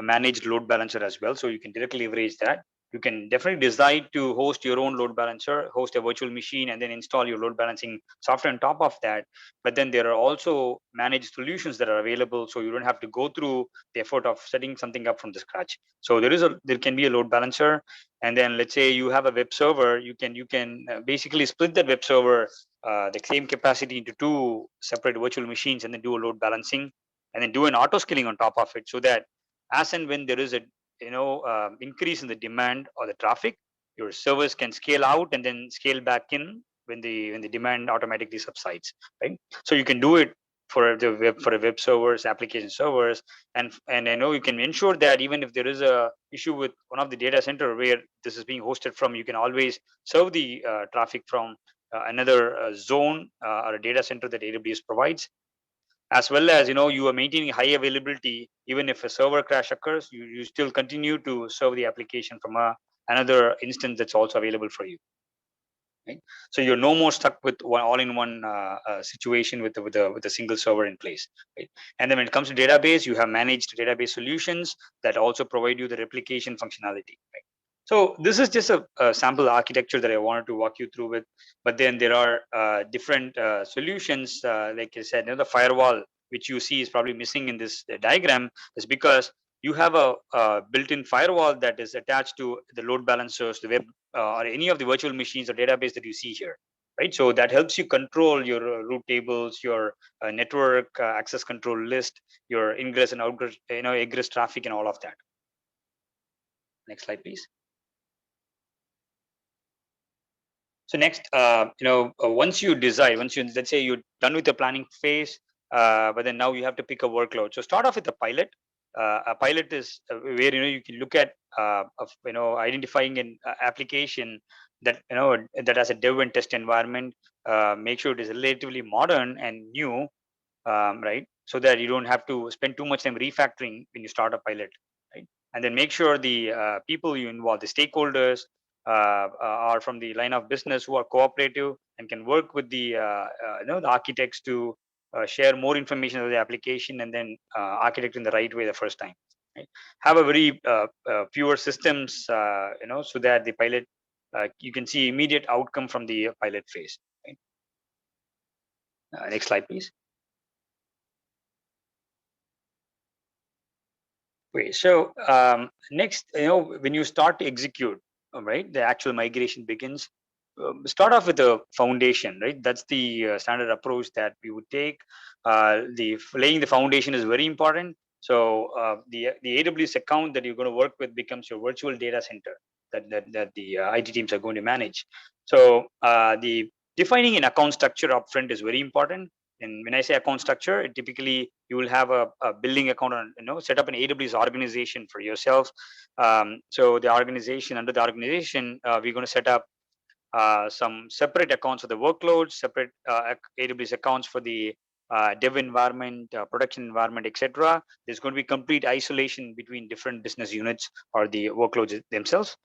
managed load balancer as well, so you can directly leverage that. You can definitely decide to host your own load balancer, host a virtual machine, and then install your load balancing software on top of that. But then there are also managed solutions that are available, so you don't have to go through the effort of setting something up from the scratch. So there can be a load balancer, and then let's say you have a web server, you can basically split that web server the same capacity into 2 separate virtual machines, and then do a load balancing, and then do an auto scaling on top of it, so that as and when there is a increase in the demand or the traffic, your servers can scale out and then scale back in when the demand automatically subsides, right? So you can do it for the web servers, application servers, and I know you can ensure that even if there is a issue with one of the data center where this is being hosted from, you can always serve the traffic from another zone or a data center that AWS provides, as well as you are maintaining high availability. Even if a server crash occurs, you still continue to serve the application from another instance that's also available for you, right? So you're no more stuck with all-in-one situation with a single server in place, right? And then when it comes to database, you have managed database solutions that also provide you the replication functionality, right? So this is just a sample architecture that I wanted to walk you through with. But then there are different solutions. Like I said, the firewall, which you see is probably missing in this diagram, is because you have a built-in firewall that is attached to the load balancers, the web, or any of the virtual machines or database that you see here, right? So that helps you control your root tables, your network access control list, your ingress and outgress, egress traffic, and all of that. Next slide, please. So next, once you decide, let's say you're done with the planning phase, but then now you have to pick a workload. So start off with a pilot, a pilot is where you can look at identifying an application that that has a dev and test environment. Make sure it is relatively modern and new, right? So that you don't have to spend too much time refactoring when you start a pilot, right? And then make sure the people you involve, the stakeholders, are from the line of business who are cooperative and can work with the architects to share more information of the application and then architect in the right way the first time. Right? Have a very pure systems, so that the pilot you can see immediate outcome from the pilot phase. Right? Next slide, please. Great. So next, when you start to execute, right, the actual migration begins. Start off with a foundation, right? That's the standard approach that we would take. The laying the foundation is very important. So the AWS account that you're going to work with becomes your virtual data center that the IT teams are going to manage. So the defining an account structure upfront is very important. And when I say account structure, typically you will have a billing account, on, set up an AWS organization for yourself. So the organization, under the organization, we're going to set up some separate accounts for the workloads, separate AWS accounts for the dev environment, production environment, etc. There's going to be complete isolation between different business units or the workloads themselves.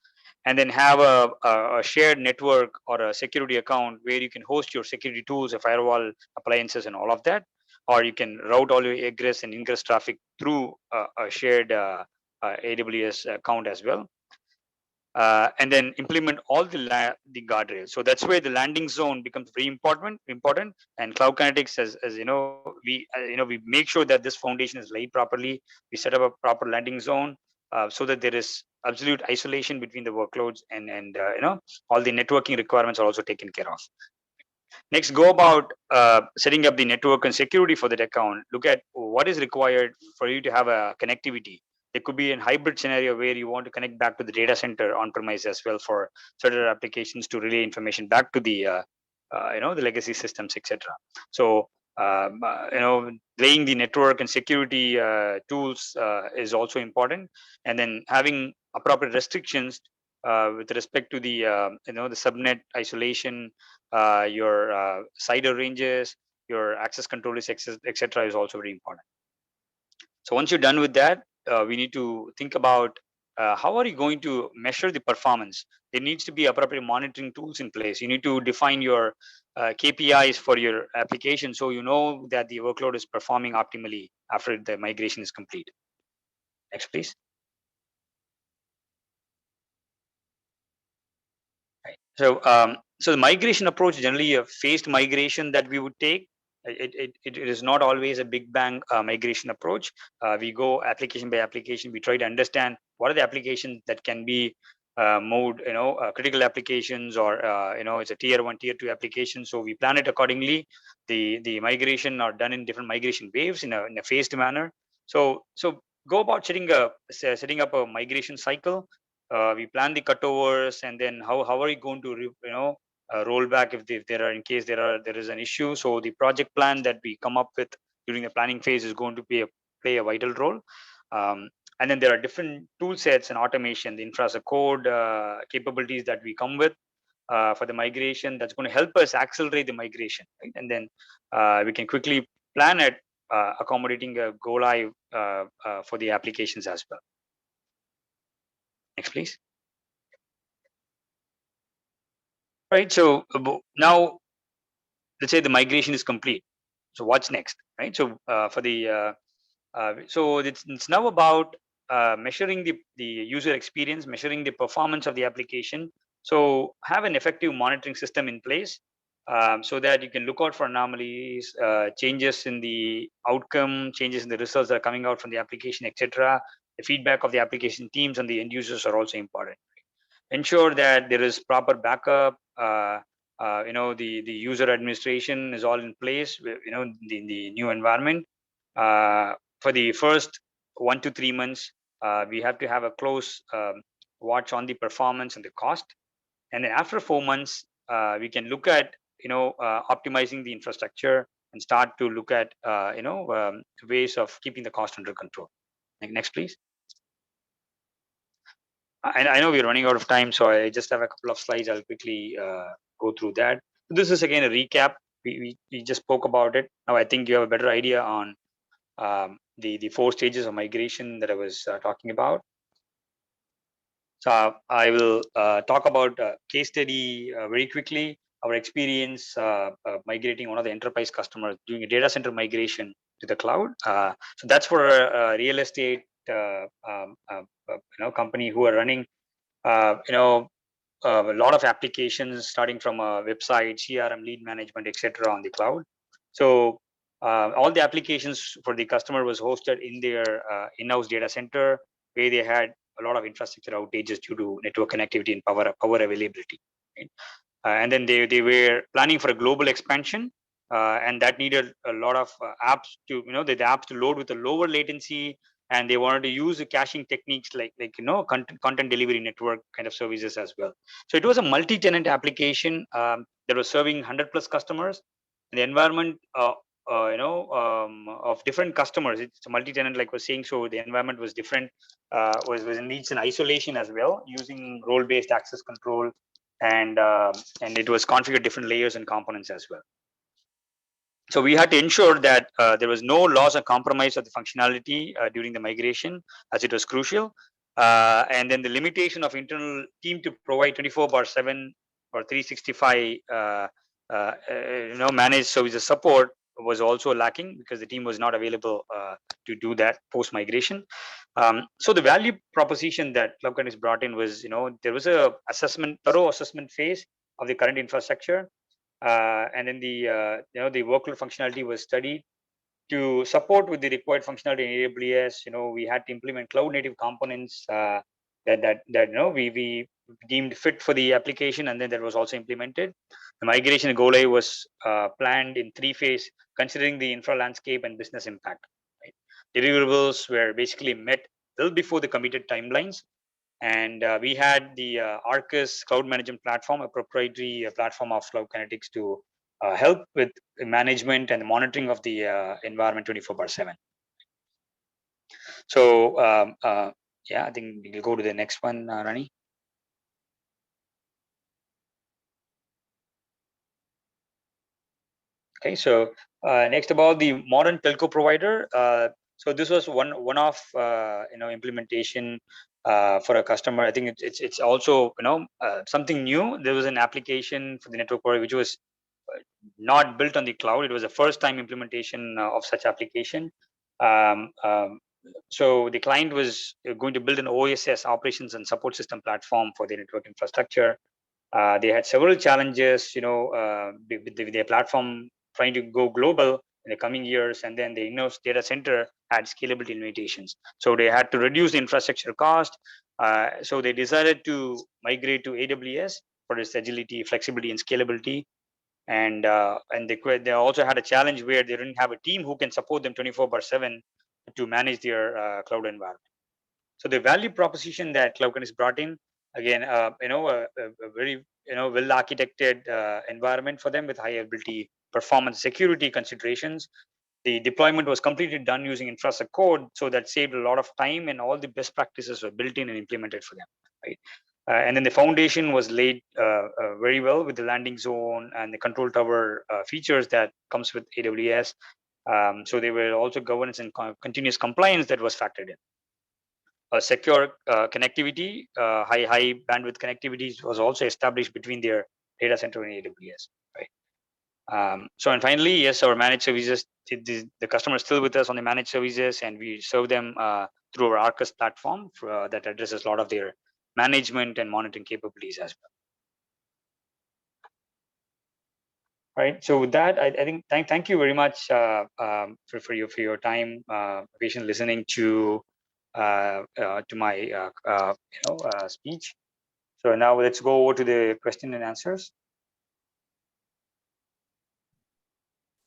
And then have a shared network or a security account where you can host your security tools, a firewall, appliances, and all of that. Or you can route all your egress and ingress traffic through a shared AWS account as well. And then implement all the guardrails. So that's where the landing zone becomes very important. And Cloud Kinetics, as we make sure that this foundation is laid properly. We set up a proper landing zone so that there is absolute isolation between the workloads, and all the networking requirements are also taken care of. Next, go about setting up the network and security for that account. Look at what is required for you to have a connectivity. It could be a hybrid scenario where you want to connect back to the data center on premise as well for certain applications to relay information back to the the legacy systems, etc. So laying the network and security tools is also important, and then having appropriate restrictions with respect to the the subnet isolation, your CIDR ranges, your access controllers, etc. is also very important. So once you're done with that, we need to think about how are you going to measure the performance. There needs to be appropriate monitoring tools in place. You need to define your KPIs for your application so you know that the workload is performing optimally after the migration is complete. Next, please. Right. So the migration approach is generally a phased migration that we would take. It is not always a big bang migration approach. We go application by application. We try to understand what are the applications that can be moved, critical applications, or it's a tier 1, tier 2 application. So we plan it accordingly. The migration are done in different migration waves in a phased manner. So go about setting up a migration cycle. We plan the cutovers, and then how are you going to roll back if there are, in case there is an issue. So the project plan that we come up with during the planning phase is going to play a vital role. And then there are different tool sets and automation, the infra as a code capabilities that we come with for the migration that's going to help us accelerate the migration, right? And then we can quickly plan it, accommodating a go live for the applications as well. Next, please. Right. So now, let's say the migration is complete. So what's next, right? So so it's now about measuring the user experience, measuring the performance of the application. So have an effective monitoring system in place so that you can look out for anomalies, changes in the outcome, changes in the results that are coming out from the application, etc. The feedback of the application teams and the end users are also important. Ensure that there is proper backup. The user administration is all in place. The new environment. For the first 1 to 3 months, we have to have a close watch on the performance and the cost. And then after 4 months, we can look at optimizing the infrastructure and start to look at ways of keeping the cost under control. Next, please. I know we're running out of time, so I just have a couple of slides. I'll quickly go through that. This is again a recap. We just spoke about it. Now I think you have a better idea on the 4 stages of migration that I was talking about. So I will talk about case study very quickly. Our experience migrating one of the enterprise customers doing a data center migration to the cloud. So that's for a real estate company who are running a lot of applications starting from a website, CRM, lead management, etc. on the cloud. So all the applications for the customer was hosted in their in-house data center, where they had a lot of infrastructure outages due to network connectivity and power availability. Right? And then they were planning for a global expansion, and that needed a lot of apps to the apps to load with a lower latency, and they wanted to use the caching techniques like content delivery network kind of services as well. So it was a multi-tenant application that was serving 100 plus customers. The environment of different customers, it's a multi-tenant like we're saying, so the environment was different, was needs an isolation as well, using role-based access control, and it was configured different layers and components as well. So we had to ensure that there was no loss or compromise of the functionality during the migration, as it was crucial. And then the limitation of internal team to provide 24/7 or 365 managed services support was also lacking, because the team was not available to do that post migration. So the value proposition that Cloud Connectix brought in was, there was a thorough assessment phase of the current infrastructure, and then the workload functionality was studied. To support with the required functionality in AWS, we had to implement cloud native components that we deemed fit for the application, and then that was also implemented. The migration go live was planned in 3 phases, considering the infra landscape and business impact. Right? Deliverables were basically met well before the committed timelines, and we had the Arcus cloud management platform, a proprietary platform of Cloud Connectix, to help with the management and the monitoring of the environment 24/7. So yeah, I think we'll go to the next one, Rani. Okay, so next about the modern telco provider. So this was one-off implementation for a customer. I think it's also something new. There was an application for the network provider which was not built on the cloud. It was a first-time implementation of such application. So the client was going to build an OSS, operations and support system platform for the network infrastructure. They had several challenges, with their platform trying to go global in the coming years, and then the in-house data center had scalability limitations. So they had to reduce the infrastructure cost. So they decided to migrate to AWS for its agility, flexibility, and scalability. And they also had a challenge where they didn't have a team who can support them 24/7 to manage their cloud environment. So the value proposition that Cloud Connectix brought in, again, a very well architected environment for them with high availability, performance, security considerations. The deployment was completely done using infrastructure code, so that saved a lot of time, and all the best practices were built in and implemented for them. Right. And then the foundation was laid very well with the landing zone and the control tower features that comes with AWS. So there were also governance and continuous compliance that was factored in. Secure connectivity, high bandwidth connectivity was also established between their data center and AWS. Right. So and finally, yes, our managed services. The customer is still with us on the managed services, and we serve them through our Arcus platform that addresses a lot of their management and monitoring capabilities as well. Right. So with that, I think thank you very much for your time, patient listening to my speech. So now let's go over to the question and answers.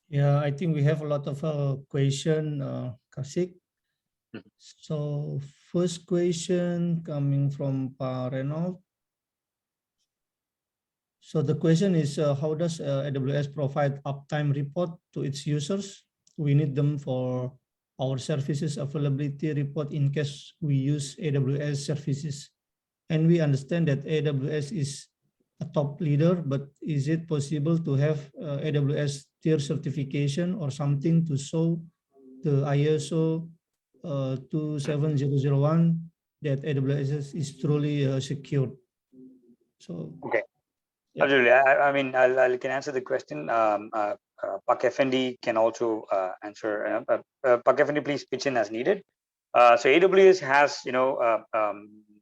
Yeah, I think we have a lot of question, Kaushik. So first question coming from Pak Renold. So the question is, how does AWS provide uptime report to its users? We need them for our services availability report in case we use AWS services. And we understand that AWS is a top leader, but is it possible to have AWS tier certification or something to show the ISO 27001 that AWS is truly secure? So, Okay. yeah. Absolutely. I mean, I can answer the question. Pak Effendi can also answer. Pak Effendi, please pitch in as needed. So AWS has,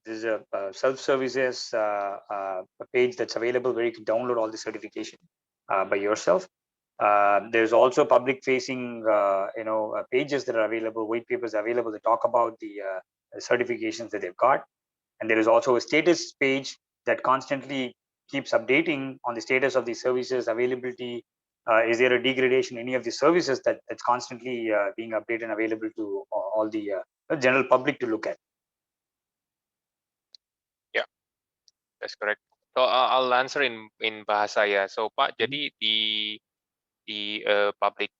there's a self-services a page that's available where you can download all the certification by yourself. There's also public-facing, pages that are available, white papers available that talk about the certifications that they've got. And there is also a status page that constantly keeps updating on the status of the services availability. Is there a degradation in any of the services that's constantly being updated and available to all the general public to look at? Yeah, that's correct. So I'll answer in bahasa ya. So Pak, jadi di public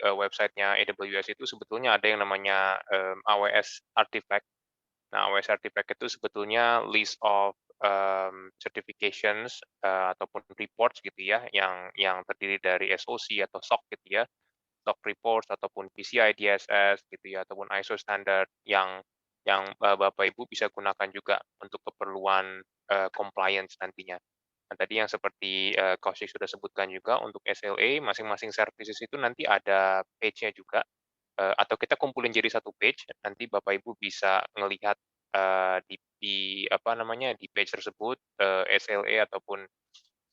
website-nya AWS itu sebetulnya ada yang namanya AWS Artifact. Nah, AWS Artifact itu sebetulnya list of certifications ataupun reports gitu ya, yang terdiri dari SOC atau SOC gitu ya, SOC reports ataupun PCI DSS gitu ya, ataupun ISO standard yang Bapak Ibu bisa gunakan juga untuk keperluan compliance nantinya. Nah, tadi yang seperti Kaushik sudah sebutkan juga untuk SLA, masing-masing services itu nanti ada page-nya juga, atau kita kumpulin jadi satu page, nanti Bapak Ibu bisa ngelihat di page tersebut SLA ataupun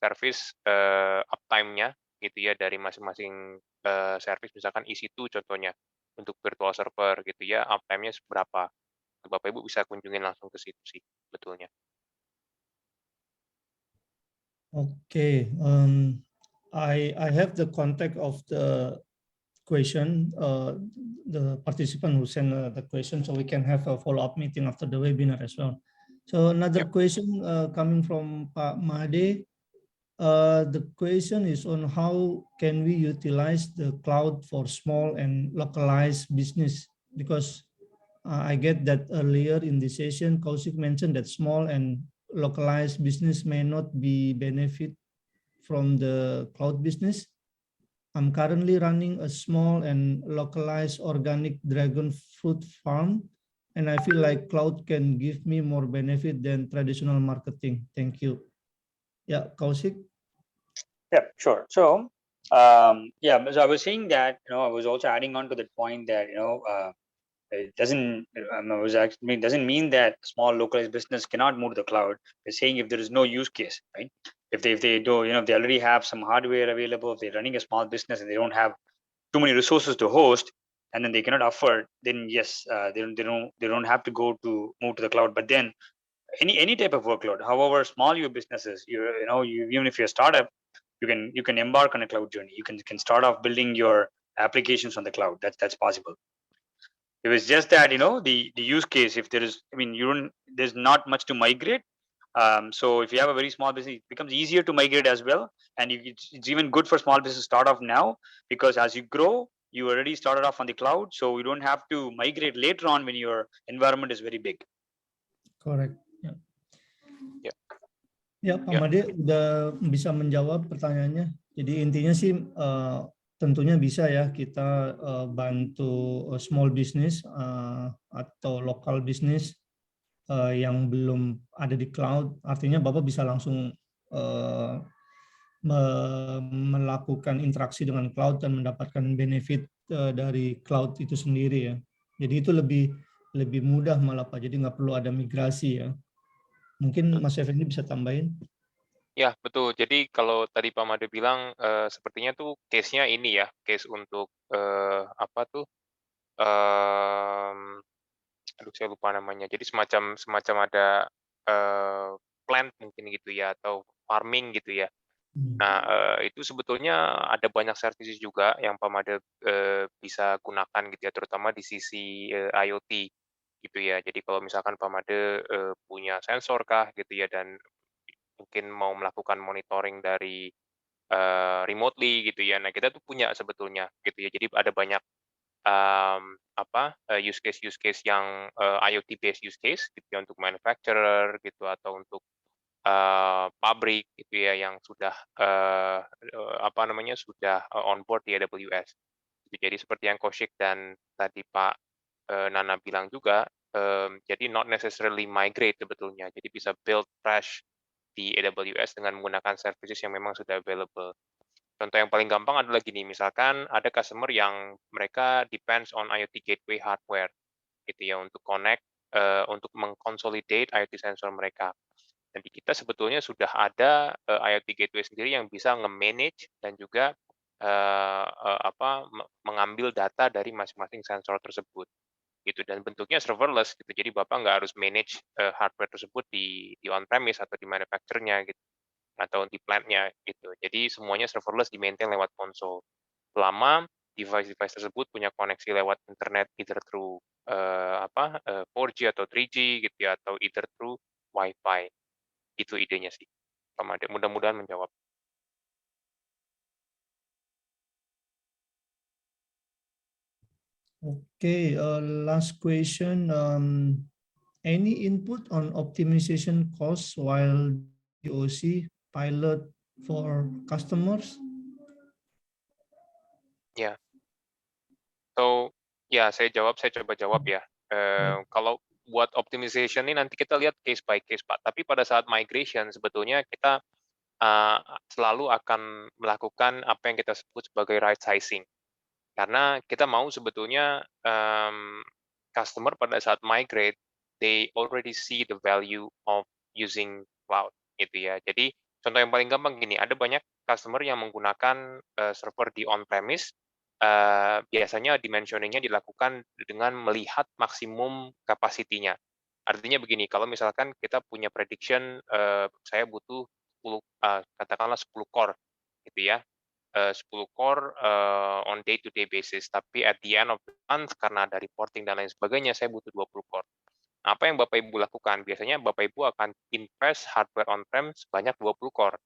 service uptime-nya gitu ya dari masing-masing service, misalkan EC2 contohnya untuk virtual server gitu ya, uptime-nya seberapa. Bapak Ibu bisa kunjungin langsung ke situ sih betulnya. Okay, I have the contact of the question, the participant who sent the question, so we can have a follow-up meeting after the webinar as well. So another question coming from Pak Made. The question is on how can we utilize the cloud for small and localized business? Because I get that earlier in the session, Kaushik mentioned that small and localized business may not be benefit from the cloud business. I'm currently running a small and localized organic dragon fruit farm, and I feel like cloud can give me more benefit than traditional marketing. Thank you. Yeah, Kaushik. Yeah, sure. So, so I was saying that, I was also adding on to that point that, it doesn't doesn't mean that small localized business cannot move to the cloud. It's saying if there is no use case, right? If they do, if they already have some hardware available, if they're running a small business and they don't have too many resources to host, and then they cannot afford, then yes, they don't have to move to the cloud. But then any type of workload, however small your business is, even if you're a startup, you can embark on a cloud journey. You can start off building your applications on the cloud. That's possible. It was just that the use case, if there is, there's not much to migrate. So if you have a very small business, it becomes easier to migrate as well, and it's even good for small business to start off now, because as you grow, you already started off on the cloud, so you don't have to migrate later on when your environment is very big. Correct. Ya. Ya, Pak Made udah bisa menjawab pertanyaannya. Jadi intinya sih tentunya bisa ya kita bantu small business atau local business yang belum ada di cloud. Artinya Bapak bisa langsung melakukan interaksi dengan cloud dan mendapatkan benefit dari cloud itu sendiri ya. Jadi itu lebih mudah malah Pak. Jadi nggak perlu ada migrasi ya. Mungkin Mas Effendi bisa tambahin. Ya, betul. Jadi kalau tadi Pak Made bilang sepertinya tuh case-nya ini ya, case untuk aduh saya lupa namanya. Jadi semacam ada plant mungkin gitu ya, atau farming gitu ya. Nah, itu sebetulnya ada banyak services juga yang Pak Made bisa gunakan gitu ya, terutama di sisi IoT gitu ya. Jadi kalau misalkan Pak Made punya sensor kah gitu ya, dan mungkin mau melakukan monitoring dari remotely gitu ya. Nah, kita tuh punya sebetulnya gitu ya. Jadi ada banyak use case yang IoT based use case gitu ya, untuk manufacturer gitu atau untuk pabrik gitu ya yang sudah sudah on board di AWS. Jadi seperti yang Kaushik dan tadi Pak Nana bilang juga, jadi not necessarily migrate sebetulnya, jadi bisa build fresh di AWS dengan menggunakan services yang memang sudah available. Contoh yang paling gampang adalah gini, misalkan ada customer yang mereka depends on IoT gateway hardware, gitu ya, untuk connect, untuk mengconsolidate IoT sensor mereka. Dan di kita sebetulnya sudah ada IoT gateway sendiri yang bisa nge-manage dan juga mengambil data dari masing-masing sensor tersebut gitu, dan bentuknya serverless gitu. Jadi Bapak nggak harus manage hardware tersebut di on-premise atau di manufacturer-nya gitu atau di plant-nya gitu. Jadi semuanya serverless di-maintain lewat konsol. Selama device-device tersebut punya koneksi lewat internet either through 4G atau 3G gitu ya, atau either through Wi-Fi. Itu idenya sih. Mudah-mudahan menjawab. Okay, last question. Any input on optimization costs while POC pilot for customers? Ya. So, ya saya coba jawab ya. Kalau buat optimization ini nanti kita lihat case by case, Pak. Tapi pada saat migration sebetulnya kita selalu akan melakukan apa yang kita sebut sebagai right sizing. Karena kita mau sebetulnya customer pada saat migrate, they already see the value of using cloud gitu ya. Jadi contoh yang paling gampang gini, ada banyak customer yang menggunakan server di on-premise, biasanya dimensioningnya dilakukan dengan melihat maksimum kapasitinya. Artinya begini, kalau misalkan kita punya prediction, saya butuh 10, katakanlah 10 core gitu ya, 10 core on day to day basis, tapi at the end of the month karena ada reporting dan lain sebagainya saya butuh 20 core. Nah, apa yang Bapak Ibu lakukan? Biasanya Bapak Ibu akan invest hardware on-prem sebanyak 20 core.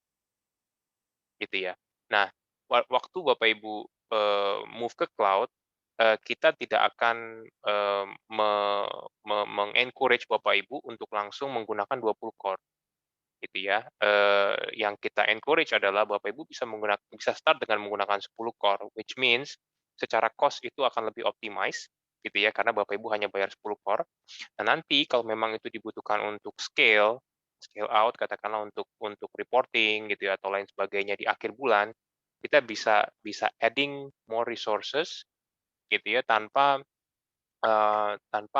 Gitu ya. Nah, waktu Bapak Ibu move ke cloud, kita tidak akan mengencourage Bapak Ibu untuk langsung menggunakan 20 core. Gitu ya. Yang kita encourage adalah Bapak Ibu bisa start dengan menggunakan 10 core, which means secara cost itu akan lebih optimize gitu ya, karena Bapak Ibu hanya bayar 10 core. Nah, nanti kalau memang itu dibutuhkan untuk scale out katakanlah untuk reporting gitu ya atau lain sebagainya di akhir bulan, kita bisa adding more resources gitu ya tanpa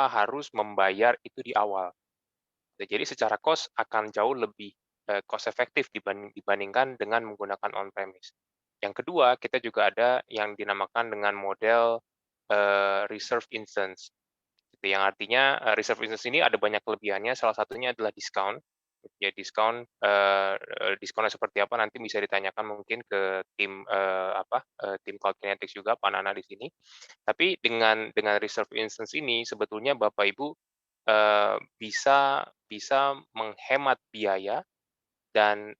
harus membayar itu di awal. Jadi secara cost akan jauh lebih cost efektif dibandingkan dengan menggunakan on-premise. Yang kedua, kita juga ada yang dinamakan dengan model reserve instance. Yang artinya reserve instance ini ada banyak kelebihannya, salah satunya adalah diskon. Ya, diskonnya seperti apa nanti bisa ditanyakan mungkin ke tim tim Cloud Kinetics juga, Pak Nana di sini. Tapi dengan reserve instance ini sebetulnya Bapak Ibu bisa menghemat biaya dan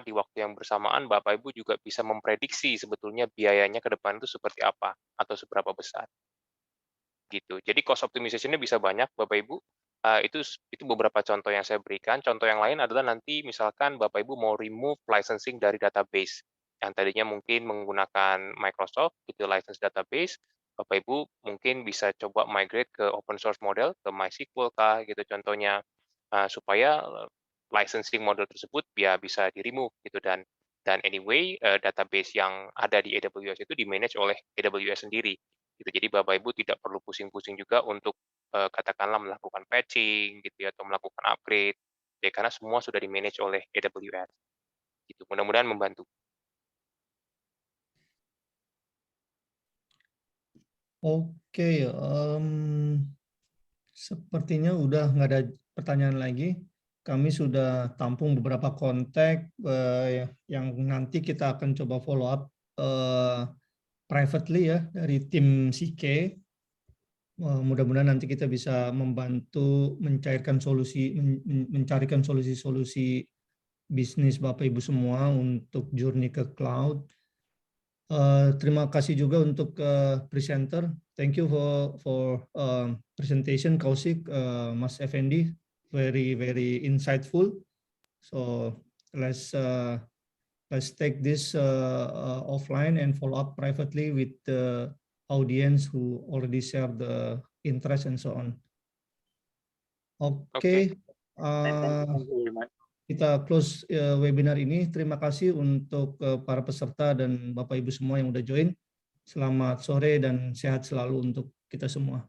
di waktu yang bersamaan Bapak Ibu juga bisa memprediksi sebetulnya biayanya ke depan itu seperti apa atau seberapa besar. Gitu. Jadi cost optimization-nya bisa banyak Bapak Ibu. Itu beberapa contoh yang saya berikan. Contoh yang lain adalah nanti misalkan Bapak Ibu mau remove licensing dari database yang tadinya mungkin menggunakan Microsoft itu license database, Bapak Ibu mungkin bisa coba migrate ke open source model, ke MySQL kah gitu contohnya, supaya licensing model tersebut bisa di-remove gitu, dan anyway database yang ada di AWS itu di-manage oleh AWS sendiri gitu. Jadi Bapak Ibu tidak perlu pusing-pusing juga untuk katakanlah melakukan patching gitu ya atau melakukan upgrade ya, karena semua sudah di-manage oleh AWS. Gitu. Mudah-mudahan membantu. Oke, sepertinya udah nggak ada pertanyaan lagi. Kami sudah tampung beberapa kontak yang nanti kita akan coba follow up privately ya dari tim CK. Mudah-mudahan nanti kita bisa membantu mencarikan solusi bisnis Bapak Ibu semua untuk journey ke cloud. Terima kasih juga untuk presenter. Thank you for presentation, Kaushik, Mas Effendi, very insightful. So let's take this offline and follow up privately with the audience who already share the interest and so on. Okay. Thank you very much. Kita close webinar ini. Terima kasih untuk para peserta dan Bapak Ibu semua yang udah join. Selamat sore dan sehat selalu untuk kita semua.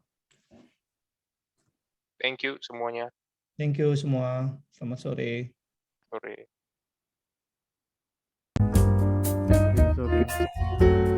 Thank you semuanya. Thank you semua. Selamat sore. Sore. Thank you, sore.